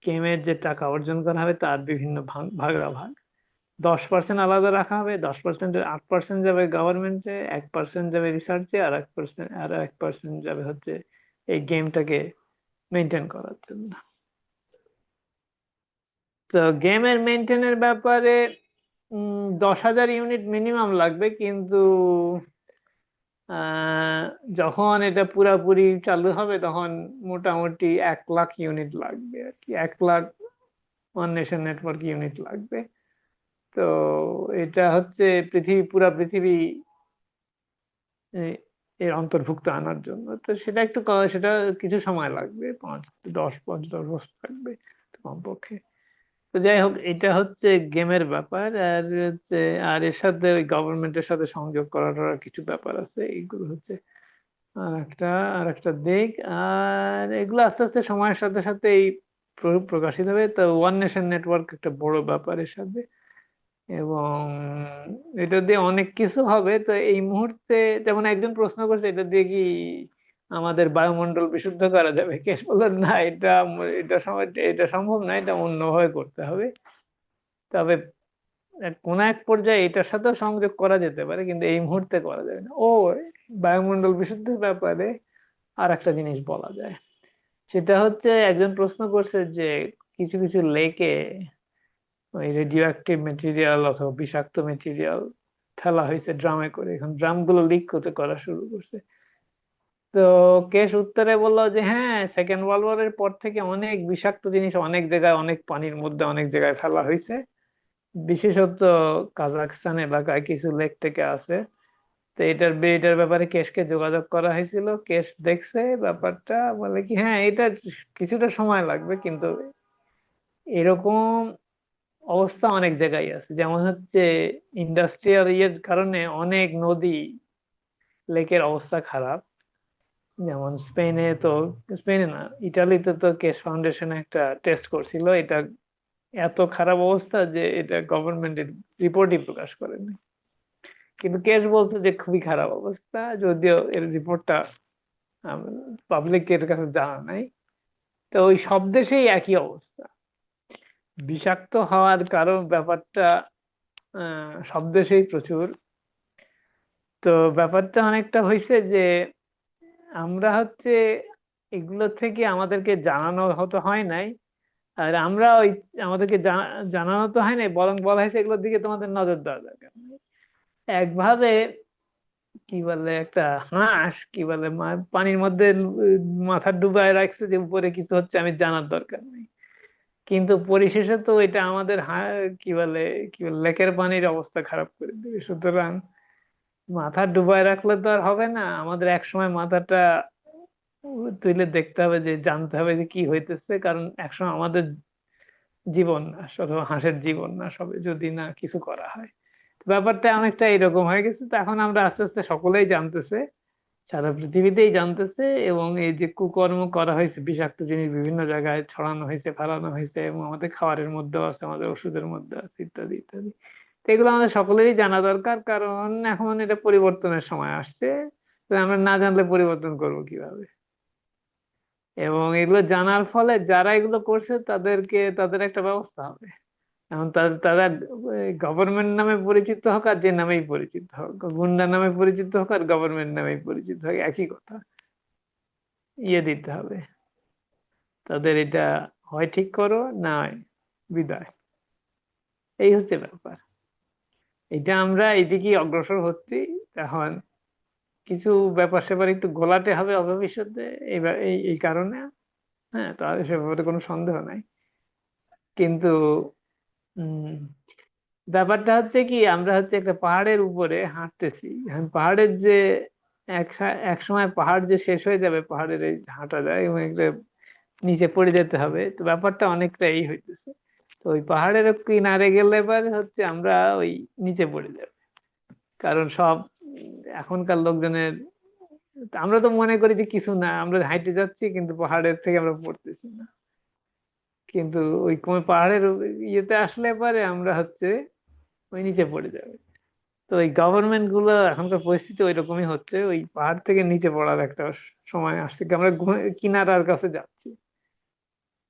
গেমের যে টাকা অর্জন করা হবে তার বিভিন্ন ভাগাভাগ। 10% আলাদা রাখা হবে, 10%-এর 8% যাবে গভর্নমেন্টে, 1% যাবে রিসার্চে, আর 1% যাবে হচ্ছে এই গেমটাকে মেনটেন করার জন্য। তো গেমের মেনটেনের ব্যাপারে 10,000 ইউনিট মিনিমাম লাগবে, কিন্তু আহ, যখন এটা পুরাপুরি চালু হবে তখন মোটামুটি 1 লাখ ইউনিট লাগবে আর কি, 1 lakh one nation network unit লাগবে। তো এটা হচ্ছে পুরা পৃথিবী এর অন্তর্ভুক্ত আনার জন্য। তো সেটা সেটা কিছু সময় লাগবে, 5-10 বছর লাগবে কমপক্ষে। তো যাই হোক, এটা হচ্ছে গেমের ব্যাপার। আর এর সাথে ওই গভর্নমেন্টের সাথে সংযোগ করার কিছু ব্যাপার আছে, এইগুলো হচ্ছে আর একটা দিক। আর এগুলো আস্তে আস্তে সময়ের সাথে সাথে এই প্রকাশিত হবে। তো ওয়ান নেশন নেটওয়ার্ক একটা বড় ব্যাপার এর সাথে, এবং এটা দিয়ে অনেক কিছু হবে। তো এই মুহূর্তে যেমন একজন প্রশ্ন করছে, এটা দিয়ে কি আমাদের বায়ুমণ্ডল বিশুদ্ধ করা যাবে? কেস বললেন না, এটা সম্ভব না, এটা অন্যভাবে করতে হবে। তবে কোন এক পর্যায়ে এটার সাথেও সংযোগ করা যেতে পারে, কিন্তু এই মুহূর্তে করা যাবে না। বায়ুমণ্ডল বিশুদ্ধের ব্যাপারে আর একটা জিনিস বলা যায়, সেটা হচ্ছে একজন প্রশ্ন করছে যে কিছু কিছু লেকে ওই রেডিও অ্যাক্টিভ মেটেরিয়াল অথবা বিষাক্ত মেটেরিয়াল ফেলা হয়েছে ড্রামে করে, এখন ড্রামগুলো লিক করা শুরু করছে। তো কেস উত্তরে বললো যে হ্যাঁ, সেকেন্ড ওয়ার্ল্ড ওয়ারের পর থেকে অনেক বিষাক্ত জিনিস অনেক জায়গায়, অনেক পানির মধ্যে অনেক জায়গায় ফেলা হয়েছে, বিশেষত কাজাকস্তান এলাকায় কিছু লেক থেকে আছে। তো এটার ব্যাপারে কেসকে যোগাযোগ করা হয়েছিল, কেস দেখছে ব্যাপারটা, বলে কি হ্যাঁ, এটা কিছুটা সময় লাগবে, কিন্তু এরকম অবস্থা অনেক জায়গায় আছে। যেমন হচ্ছে ইন্ডাস্ট্রিয়াল ইয়ের কারণে অনেক নদী, লেকের অবস্থা খারাপ। যেমন স্পেনে না, ইটালিতে তো কেস ফাউন্ডেশন একটা টেস্ট করছিল, এটা এত খারাপ অবস্থা যে এটা গভর্নমেন্টের রিপোর্টই প্রকাশ করেনি। কিন্তু কেস বলছে যে খুবই খারাপ অবস্থা, যদিও এর রিপোর্টটা পাবলিকের কাছে জানা নাই। তো ওই সব দেশেই একই অবস্থা, বিষাক্ত হওয়ার কারণ ব্যাপারটা সব দেশেই প্রচুর। তো ব্যাপারটা অনেকটা হয়েছে যে আমরা হচ্ছে এগুলো থেকে আমাদেরকে জানানো হতে হয় নাই, আর আমরা ওই আমাদেরকে জানানো তো হয় নাই, বরং বলা হয়েছে এগুলোর দিকে তোমাদের নজর দেওয়া দরকার নেই। একভাবে কি বলে একটা হাঁস কি বলে পানির মধ্যে মাথা ডুবায় রাখছে যে উপরে কিছু হচ্ছে, আমি জানার দরকার নেই। কিন্তু পরিশেষে তো এটা আমাদের কি বলে লেকের পানির অবস্থা খারাপ করে দেবে। সুতরাং মাথা ডুবায় রাখলে তো আর হবে না, আমাদের একসময় মাথাটা তুলে দেখতে হবে, যে জানতে হবে যে কি হইতেছে, কারণ একসময় আমাদের জীবন নাশ অথবা হাঁসের জীবন নাশ হবে যদি না কিছু করা হয়। ব্যাপারটা অনেকটা এরকম হয়ে গেছে। তো এখন আমরা আস্তে আস্তে সকলেই জানতেছে, সারা পৃথিবীতেই জানতেছে, এবং এই যে কুকর্ম করা হয়েছে, বিষাক্ত জিনিস বিভিন্ন জায়গায় ছড়ানো হয়েছে, ফেলানো হয়েছে, এবং আমাদের খাবারের মধ্যেও আছে, আমাদের ওষুধের মধ্যে আছে, ইত্যাদি ইত্যাদি। তো এগুলো আমাদের সকলেরই জানা দরকার, কারণ এখন এটা পরিবর্তনের সময় আসছে। তো আমরা না জানলে পরিবর্তন করব কিভাবে? এবং এগুলো জানার ফলে যারা এগুলো করছে তাদের একটা ব্যবস্থা হবে। এখন তারা গভর্নমেন্ট নামে পরিচিত হোক আর যে নামেই পরিচিত হোক, গুন্ডা নামে পরিচিত হোক আর গভর্নমেন্ট নামেই পরিচিত হোক, একই কথা, দিতে হবে তাদের। এটা হয় ঠিক করো, না হয় বিদায়। এই হচ্ছে ব্যাপার। এটা আমরা এইদিকে অগ্রসর হচ্ছি। এখন কিছু ব্যাপার স্যাপার একটু ঘোলাটে হবে ভবিষ্যতে, এই কারণে। হ্যাঁ, তাহলে সে ব্যাপারে কোনো সন্দেহ নাই। কিন্তু উম ব্যাপারটা হচ্ছে কি, আমরা হচ্ছে একটা পাহাড়ের উপরে হাঁটতেছি। এখন পাহাড়ের যে এক সময় পাহাড় যে শেষ হয়ে যাবে, পাহাড়ের এই হাঁটা যায় এবং একটা নিচে পড়ে যেতে হবে। তো ব্যাপারটা অনেকটা এই হইতেছে। তো ওই পাহাড়ের কিনারে গেলে এবার হচ্ছে আমরা ওই নিচে পড়ে যাব, কারণ সব এখনকার লোকজনের, আমরা তো মনে করি যে কিছু না, আমরা হাইটে যাচ্ছি কিন্তু পাহাড়ের থেকে আমরা পড়তেছি না। কিন্তু ওই পাহাড়ের ইয়েতে আসলে পরে আমরা হচ্ছে ওই নিচে পড়ে যাবে। তো ওই গভর্নমেন্ট গুলো এখনকার পরিস্থিতি ওই রকমই হচ্ছে, ওই পাহাড় থেকে নিচে পড়ার একটা সময় আসছে, কি আমরা কিনারার কাছে যাচ্ছি।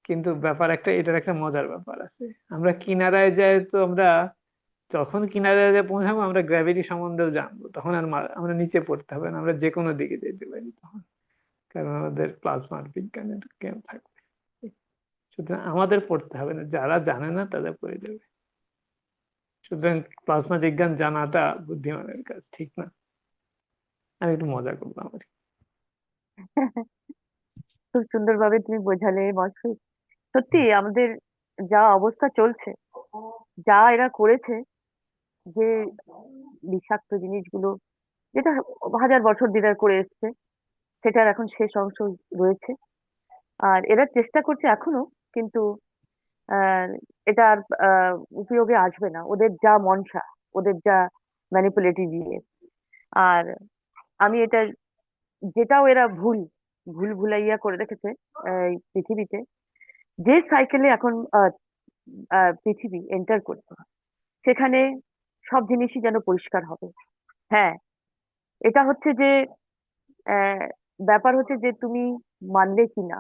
কিন্তু এটার একটা মজার ব্যাপার আছে। আমরা কিনারায় যাই, তো আমরা যখন কিনারায় যাই পৌঁছাবো, আমরা গ্র্যাভিটি সম্বন্ধেও জানবো, তখন আর আমরা নিচে পড়তে হবে না, আমরা যে কোনো দিকে যেতে পারি তখন, কারণ আমাদের প্লাজমার বিজ্ঞানের জ্ঞান থাকবে। সুতরাং আমাদের পড়তে হবে না, যারা জানে না তারা পড়ে যাবে। সুতরাং প্লাজমা বিজ্ঞান জানাটা বুদ্ধিমানের কাজ, ঠিক না? আমি একটু মজা করলাম আর কি। খুব সুন্দরভাবে তুমি বোঝালে মশফিক। সত্যি আমাদের যা অবস্থা চলছে, যা এরা করেছে, যে বিষাক্ত জিনিসগুলো, যেটা হাজার বছর ধরে করে এসছে, সেটার এখন শেষ অংশ রয়েছে। আর এরা চেষ্টা করছে এখনো, কিন্তু আহ এটা আর উপযোগে আসবে না, ওদের যা মনসা, ওদের যা ম্যানিপুলেটিভ ইয়ে। আর আমি এটা, যেটাও এরা ভুল ভুল ভুলাইয়া করে রেখেছে এই পৃথিবীতে, যে সাইকেলে এখন পৃথিবী এন্টার করছে, সেখানে সব জিনিসই যেন পরিষ্কার হবে। হ্যাঁ, এটা হচ্ছে যে আহ, ব্যাপার হচ্ছে যে তুমি মানলে কি না।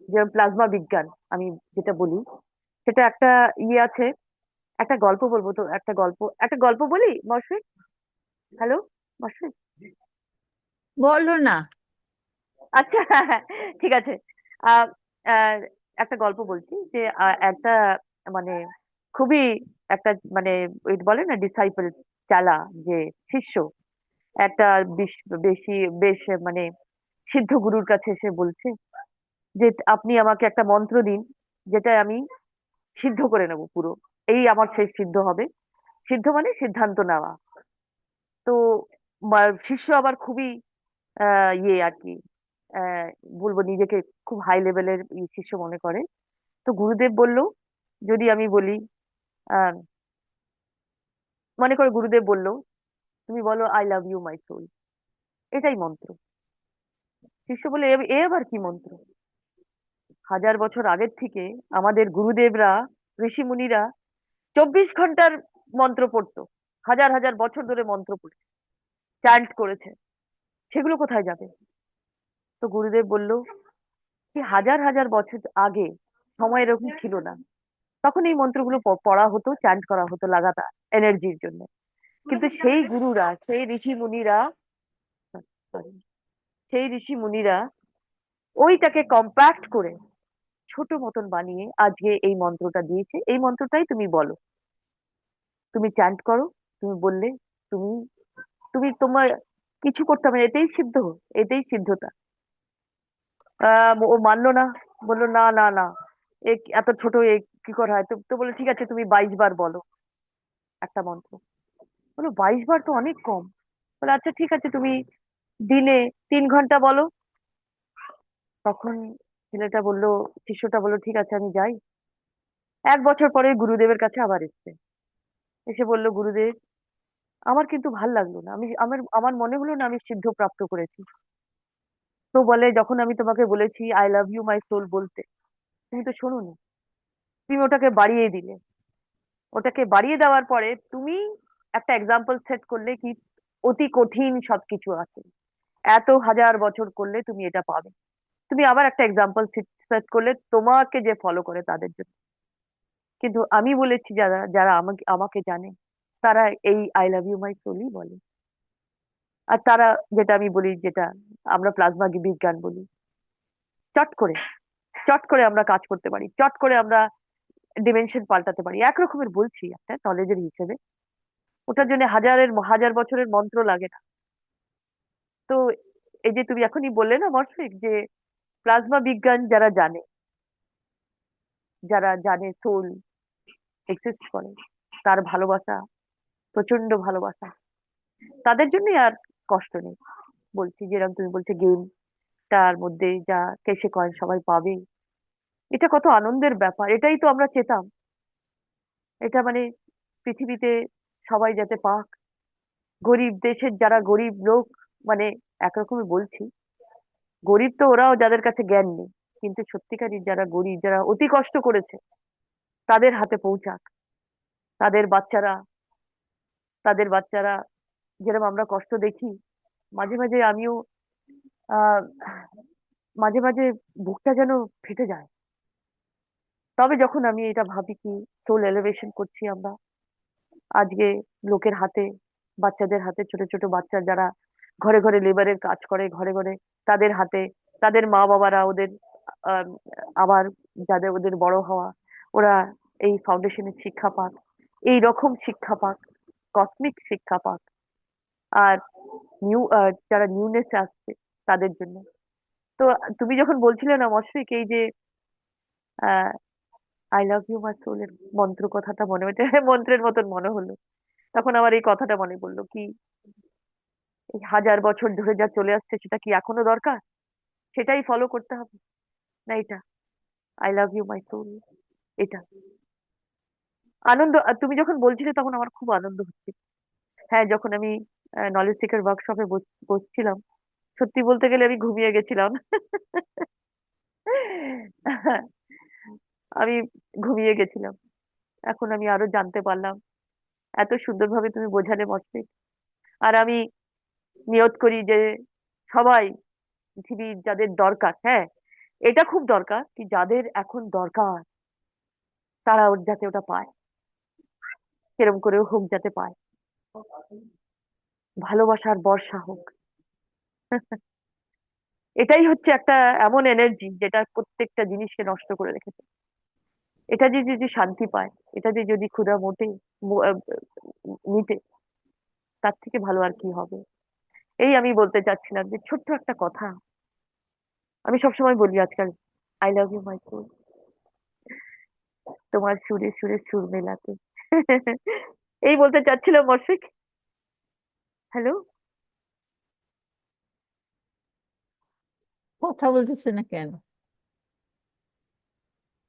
যে প্লাজমা বিজ্ঞান, আমি যেটা বলি, সেটা একটা ইয়ে আছে। একটা গল্প বলবো, তো একটা গল্প বলি মশফিক। হ্যালো মশফিক। বলো না। আচ্ছা, ঠিক আছে। আহ আহ, একটা গল্প বলছি যে একটা, মানে খুবই একটা, মানে ওই বলে না ডিসাইপল, চালা, যে শিষ্য, একটা বেশি বেশ মানে সিদ্ধ গুরুর কাছে এসে বলছে যে আপনি আমাকে একটা মন্ত্র দিন, যেটা আমি সিদ্ধ করে নেব পুরো, এই আমার শেষ সিদ্ধ হবে। সিদ্ধ মানে সিদ্ধান্ত নেওয়া। তো শিষ্য আবার খুবই ইয়ে আর কি, আহ, বলবো নিজেকে খুব হাই লেভেলের শিষ্য মনে করে। তো গুরুদেব বলল, যদি আমি বলি, আহ, মনে করে গুরুদেব বলল, তুমি বলো I love you my soul, এটাই মন্ত্র। শিষ্য বলে এ আবার কি মন্ত্র? 1000 বছর আগের থেকে আমাদের গুরুদেবরা, ঋষি মুনিরা 24 ঘন্টার মন্ত্র পড়তো, হাজার হাজার বছর ধরে মন্ত্র পড়েছে, চ্যান্ট করেছে, সেগুলো কোথায় যাবে? তো গুরুদেব বলল কি হাজার হাজার বছর আগে সময় এরকম ছিল না, তখন এই মন্ত্রগুলো পড়া হতো, চ্যান্ট করা হতো লাগাতার এনার্জির জন্য। কিন্তু সেই গুরুরা, সেই ঋষি মুনিরা, sorry, সেই ঋষি মুনিরা ওইটাকে কম্প্যাক্ট করে ছোট মতন বানিয়ে আজকে এই মন্ত্রটা দিয়েছে। এই মন্ত্রটাই তুমি বলো, তুমি চ্যান্ট করো, তুমি বললে, তুমি তুমি তোমার কিছু করতে হবে না, এটাই সিদ্ধ, এটাই সিদ্ধতা। ও মানলো না, বললো না না না, এত ছোট কি করে হয়? তো তো বলে ঠিক আছে, তুমি 22 বার বলো একটা মন্ত্র। বলো 22 বার তো অনেক কম। বলে আচ্ছা ঠিক আছে, তুমি দিনে 3 ঘন্টা বলো। তখন ছেলেটা বললো, শিষ্যটা বললো ঠিক আছে আমি যাই। 1 বছর পরে গুরুদেবের কাছে আবার এসছে, এসে বলল গুরুদেব আমার কিন্তু ভাল লাগলো না, আমি আমার আমার মনে হলো না আমি সিদ্ধ প্রাপ্ত করেছি। তো বলে যখন আমি তোমাকে বলেছি I love you my soul বলতে, তুমি তো শোনোনি, তুমি ওটাকে বাড়িয়ে দিলে। ওটাকে বাড়িয়ে দেওয়ার পরে তুমি একটা এক্সাম্পল সেট করলে কি অতি কঠিন সবকিছু আছে, এত হাজার বছর করলে তুমি এটা পাবে। তুমি আবার একটা এক্সাম্পল সেট করলে তোমাকে যে ফলো করে তাদের জন্য। কিন্তু আমি বলেছি যারা যারা আমাকে আমাকে জানে তারা এই আই লাভ ইউ মাই সোলই বলে। আর তারা, যেটা আমি বলি, যেটা আমরা প্লাজমা বিজ্ঞান বলি, চট করে চট করে আমরা কাজ করতে পারি, চট করে আমরা ডিমেনশন পাল্টাতে পারি, একরকমের বলছি একটা নলেজের হিসেবে। ওটার জন্য হাজার বছরের মন্ত্র লাগে না। তো এই যে তুমি এখনই বললে না মর্ফিক, যে প্লাজমা বিজ্ঞান যারা জানে সোল এক্সিস্ট করে, তার ভালোবাসা, প্রচন্ড ভালোবাসা, তাদের জন্যই আর কষ্ট নেই। বলছি যেরকম তুমি বলছো গেম, তার মধ্যে যা কেসে কয়েন সবাই পাবে, এটা কত আনন্দের ব্যাপার, এটাই তো আমরা চেতাম। এটা মানে পৃথিবীতে সবাই যাতে পাক, গরিব দেশের যারা গরিব লোক, মানে একরকমের বলছি, গরিব তো ওরাও যাদের কাছে জ্ঞান নেই, কিন্তু সত্যিকারই যারা গরিব, যারা অতি কষ্ট করেছে, তাদের হাতে পৌঁছাক। তাদের বাচ্চারা তাদের বাচ্চারা যেরকম আমরা কষ্ট দেখি, মাঝে মাঝে আমিও আহ মাঝে মাঝে বুকটা যেন ফেটে যায়। তবে যখন আমি এটা ভাবি কি সোল এলিভেশন করছি আমরা আজকে লোকের হাতে, বাচ্চাদের হাতে, ছোট ছোট বাচ্চা যারা ঘরে ঘরে লেবারের কাজ করে, ঘরে ঘরে তাদের হাতে, তাদের মা বাবারা ওদের আহ, আবার যাদের ওদের বড় হওয়া, ওরা এই ফাউন্ডেশনের শিক্ষা পাক, এই রকম শিক্ষা পাক, কসমিক শিক্ষা পাক। আর যারা নিউনেস আসছে তাদের জন্য। তো তুমি যখন বলছিলে না মশফিক, এই যে I love you my soul এর মন্ত্র কথাটা মনে হচ্ছে, মন্ত্রের মতন মনে হলো, তখন আমার এই কথাটা মনে পড়লো কি এই হাজার বছর ধরে যা চলে আসছে সেটা কি এখনো দরকার? সেটাই ফলো করতে হবে না? এটা I love you my soul, এটা আনন্দ। আর তুমি যখন বলছিলে তখন আমার খুব আনন্দ হচ্ছে। হ্যাঁ, যখন আমি নলেজ সিকার ওয়ার্কশপে বসছিলাম, সত্যি বলতে গেলে আমি ঘুমিয়ে গেছিলাম। আমি ঘুমিয়ে গেছিলাম, এখন আমি আরো জানতে পারলাম। এত সুন্দরভাবে তুমি বোঝালে মস্তিক। আর আমি নিয়ত করি যে সবাই, পৃথিবীর যাদের দরকার, হ্যাঁ এটা খুব দরকার কি যাদের এখন দরকার, তারা যাতে ওটা পায়, সেরকম করেও হোক যাতে পায়, ভালোবাসার বর্ষা হোক। এটাই হচ্ছে একটা এমন এনার্জি যেটা প্রত্যেকটা জিনিসকে নষ্ট করে রেখেছে। এটা যে যদি শান্তি পায়, এটা যে যদি ক্ষুধা মিটে, তার থেকে ভালো আর কি হবে? এই আমি বলতে চাচ্ছিলাম যে ছোট্ট একটা কথা আমি সবসময় বলি আজকাল, I love you my soul, তোমার সুরে সুরে সুর মেলাতে। এই বলতে চাচ্ছিলাম মশফিক। হ্যালো কথা বলতেছে না কেন?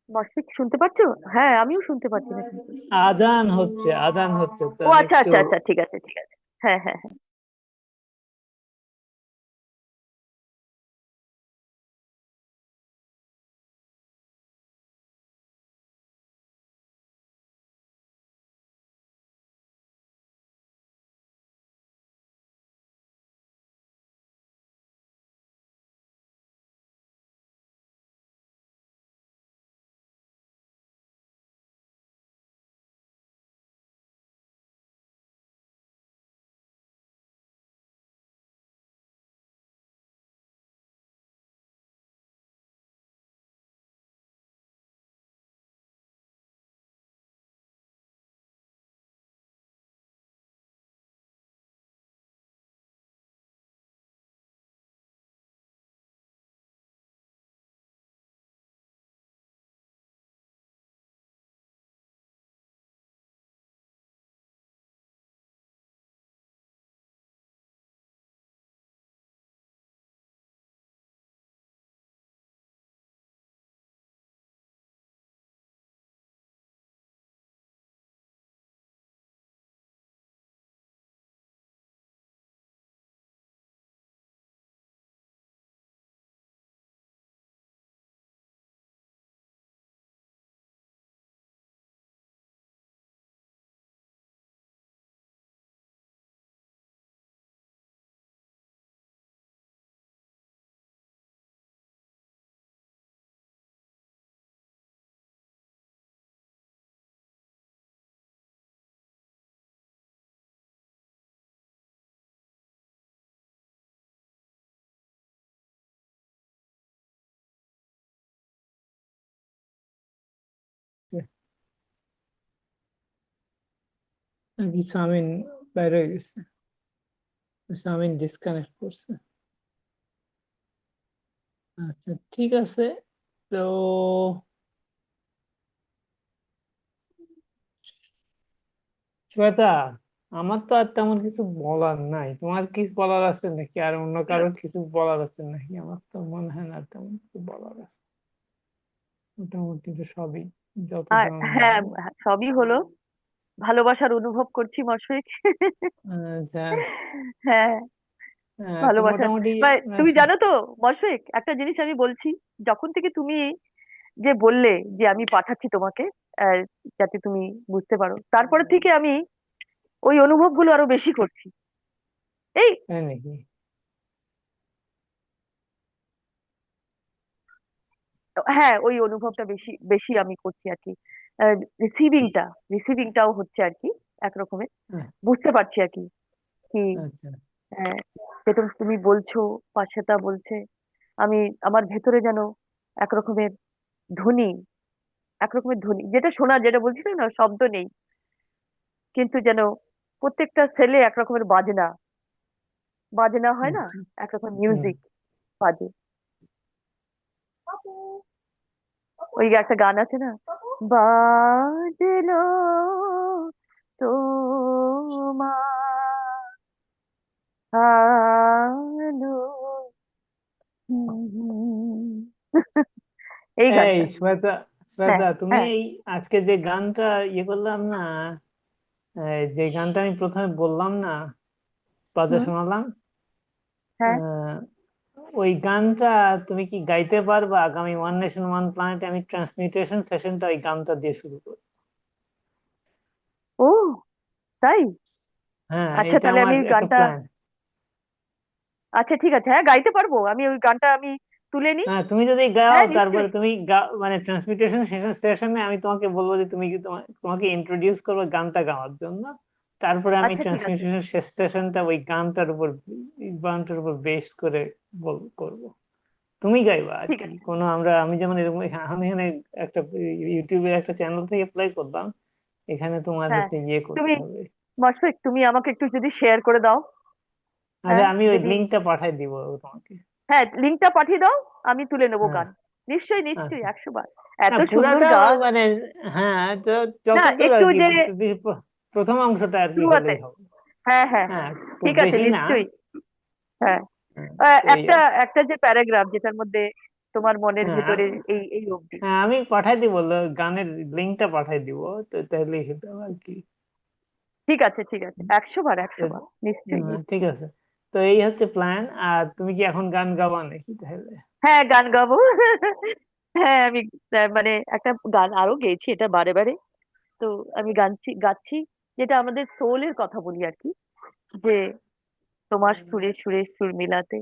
মশফিক, শুনতে পাচ্ছ? হ্যাঁ, আমিও শুনতে পাচ্ছি না কিন্তু। আজান হচ্ছে তো ও আমি আচ্ছা একটু আচ্ছা আচ্ছা, ঠিক আছে ঠিক আছে। হ্যাঁ হ্যাঁ হ্যাঁ। নাকি সামিন বাইরে হয়ে গেছে, সামিন ডিসকানেক্ট করছে। আচ্ছা ঠিক আছে। তো শ্বেতা, আমার তো আর তেমন কিছু বলার নাই, তোমার কি বলার আছে নাকি, আর অন্য কারোর কিছু বলার আছে নাকি? আমার তো মনে হয় না আর তেমন কিছু বলার আছে, মোটামুটি তো সবই আর যতটা আমরা। হ্যাঁ, সবই হলো। ভালোবাসার অনুভব করছি মশাইক। আচ্ছা। হ্যাঁ, তো ভালোবাসার মোটামুটি তুমি আচ্ছা। জানো তো মশাইক, একটা জিনিস আমি বলছি। যখন থেকে তুমি যে বললে যে আমি পাঠাচ্ছি তোমাকে, আহ, যাতে তুমি বুঝতে পারো, তারপরে থেকে আমি ওই অনুভবগুলো আরো বেশি করছি। এই তাই নাকি? হ্যাঁ, ওই অনুভবটা বেশি বেশি আমি করছি আর কি। রিসিভিংটা রিসিভিংটাও হচ্ছে আর কি এক রকমের। আহ, বুঝতে পারছি আর কি কি আচ্ছা। আহ, যেটা তুমি বলছো, পাশেটা বলছে, আমি আমার ভেতরে যেন এক রকমের ধ্বনি, এক রকমের ধ্বনি যেটা শোনা, যেটা বলছিলে না শব্দ নেই, কিন্তু যেন প্রত্যেকটা সেলে এক রকমের বাজনা, বাজনা হয় না, আচ্ছা। এক রকমের হুম। মিউজিক বাজে। ওই একটা গান আছে না, বাজলো তোমার আলো। এই এই গানটা। শ্বেতা, হ্যাঁ, শ্বেতা তুমি হ্যাঁ। এই আজকে যে গানটা করলাম না, যে গানটা আমি প্রথমে বললাম না, বাজে হুম। শোনালাম, হ্যাঁ। আহ, ওই গানটা তুমি কি গাইতে পারবা? আগামী ওয়ান নেশন ওয়ান প্ল্যানেটে আমি ট্রান্সমিটেশন সেশনটা ওই গানটা দিয়ে শুরু করবো। ও, তাই? হ্যাঁ, আচ্ছা, এটা তাহলে আমার আমি ওই একটা গানটা, প্ল্যান। আচ্ছা ঠিক আছে, হ্যাঁ গাইতে পারবো আমি ওই গানটা, আমি তুলে নিই। হ্যাঁ, তুমি যদি গাও হ্যাঁ তারপরে নিশ্চয়ই। তুমি মানে ট্রান্সমিটেশন সেশনে আমি তোমাকে বলবো যে তুমি কি তোমাকে ইন্ট্রোডিউস করবো গানটা গাওয়ার জন্য। তারপরে আমি আচ্ছা ঠিক আছে। ট্রান্সমিটেশন সেশনটা ওই গানটার উপর বেস করে করবো। তুমি গাইবা আর ঠিক কি, আছে। আমি যেমন এরকম আমি এখানে একটা ইউটিউবে একটা চ্যানেল থেকে প্লে করলাম, এখানে তোমার হ্যাঁ, হচ্ছে করতে তুমি হবে। মশফিক, তুমি আমাকে একটু যদি শেয়ার করে দাও। আচ্ছা, হ্যাঁ আমি ওই যদি, লিঙ্কটা পাঠাই দিব তোমাকে। হ্যাঁ লিঙ্কটা পাঠিয়ে দাও, আমি তুলে নেবো হ্যাঁ। গান। নিশ্চয়ই নিশ্চয়ই, আচ্ছা। 100 বার। না, এত সুন্দর পুরাটা গান। মানে, হ্যাঁ তো না যতটুকু আর একটু কি, যে প্রথম অংশটা আর কি শুরুতে, হলেই হবে। হ্যাঁ হ্যাঁ হ্যাঁ, হ্যাঁ, খুব ঠিক আছে বেশি না। নিশ্চয়ই। হ্যাঁ, হ্যাঁ, তো এই একটা আর কি। একটা যে প্যারাগ্রাফ যেটার মধ্যে তোমার মনের হ্যাঁ ভেতরে এই এই অবধি। হ্যাঁ, আমি পাঠাই দিব, গানের লিঙ্কটা পাঠাই দিব, তো তাহলেই হতে হবে আর কি। ঠিক আছে ঠিক আছে, 100 বার তো, 100 বার, নিশ্চয়ই ঠিক নিশ্চয়ই। আছে। তো এই হচ্ছে প্ল্যান। আর তুমি কি এখন গান গাবা নাকি তাহলে? হ্যাঁ গান গাবো। হ্যাঁ আমি মানে একটা গান আরো গেয়েছি, এটা বারে বারে। তো আমি গাচ্ছি, যেটা আমাদের সোলের কথা বলি আর কি, যে তোমার সুরে সুরে সুর মিলাতে।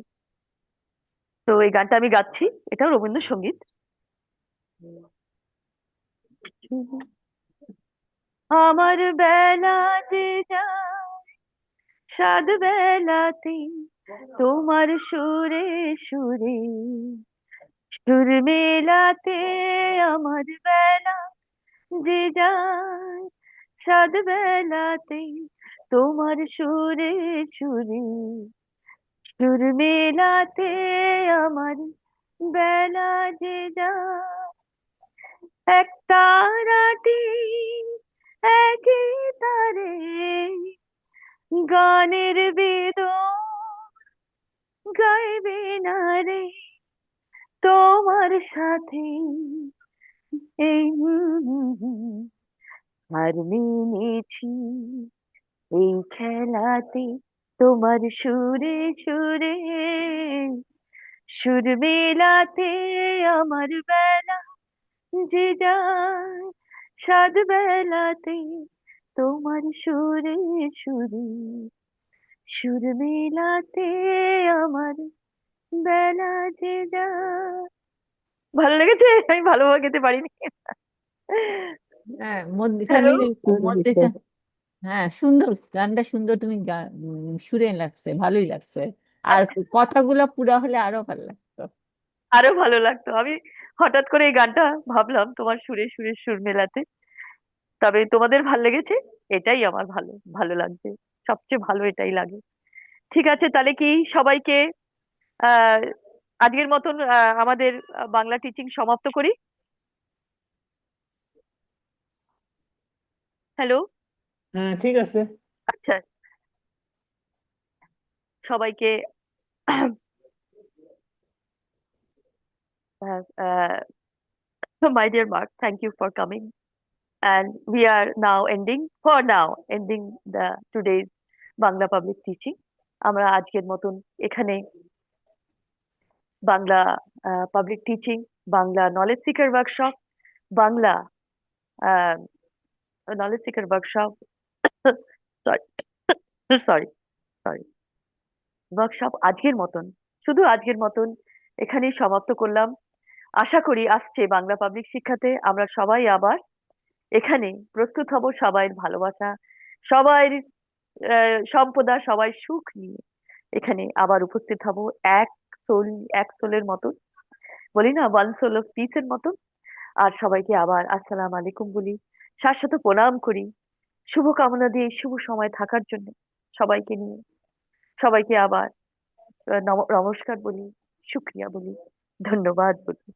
তো এই গানটা আমি গাচ্ছি, এটাও রবীন্দ্রসঙ্গীত। আমার বেলা যে যায় সাত বেলাতে, তোমার সুরে সুরে সুর মেলাতে। আমার বেলা যে যায় সাত বেলাতে, তোমার সুরে সুরে সুর মেলাতে। আমার বেলা যে যায় এক তারাটি একই তারে, গানের বেদন গাইবে না রে তোমার সাথে। এই আর মেনেছি এই খেলাতে, তোমার সুরে সুরে সুর মেলাতে। আমার বেলা যে যায় সাত বেলাতে, তোমার সুরে সুরে সুর মেলাতে। আমার বেলা যে যায়। ভালো লেগেছে? আমি ভালোভাবে গেতে পারিনি। হ্যাঁ, হ্যালো। মধ্যখানে, ভালো হয়েছে। মধ্যখানে, হ্যাঁ সুন্দর, গানটা সুন্দর, তুমি সুরে লাগছে, ভালোই লাগছে। আর কথাগুলো পুরা হলে আরো ভালো লাগতো। আরো ভালো লাগতো। আমি হঠাৎ করে এই গানটা ভাবলাম তোমার সুরে সুরে সুর মেলাতে। তবে তোমাদের ভাল লেগেছে? এটাই আমার ভালো ভালো লাগছে, সবচেয়ে ভালো এটাই লাগে। ঠিক আছে, তাহলে কি সবাইকে আহ আজকের মতন আমাদের বাংলা টিচিং সমাপ্ত করি। হ্যালো। হ্যাঁ, ঠিক আছে। আচ্ছা, সবাইকে my dear Mark, thank you for coming. And we are now ending the today's Bangla Public Teaching. আমরা আজকের মতন এখানে Bangla public teaching, Bangla knowledge seeker workshop, Bangla knowledge seeker workshop sorry sorry sorry workshop আজকের মতন, শুধু আজকের মতন এখানেই সমাপ্ত করলাম। আশা করি আসছে বাংলা পাবলিক শিক্ষাতে আমরা সবাই আবার এখানে প্রস্তুত হব, সবাই ভালোবাসা, সবাই সম্পদা, সবাই সুখ নিয়ে এখানে আবার উপস্থিত হব, এক সোল, এক সোলের মতন, বলি না ওয়ান সোল অফ পিসের মতন। আর সবাইকে আবার আসসালাম আলাইকুম বলি, শাশ্বত প্রণাম করি, শুভকামনা দিয়ে এই শুভ সময় থাকার জন্য সবাইকে নিয়ে সবাইকে আবার নমস্কার বলি, শুক্রিয়া বলি, ধন্যবাদ বলি।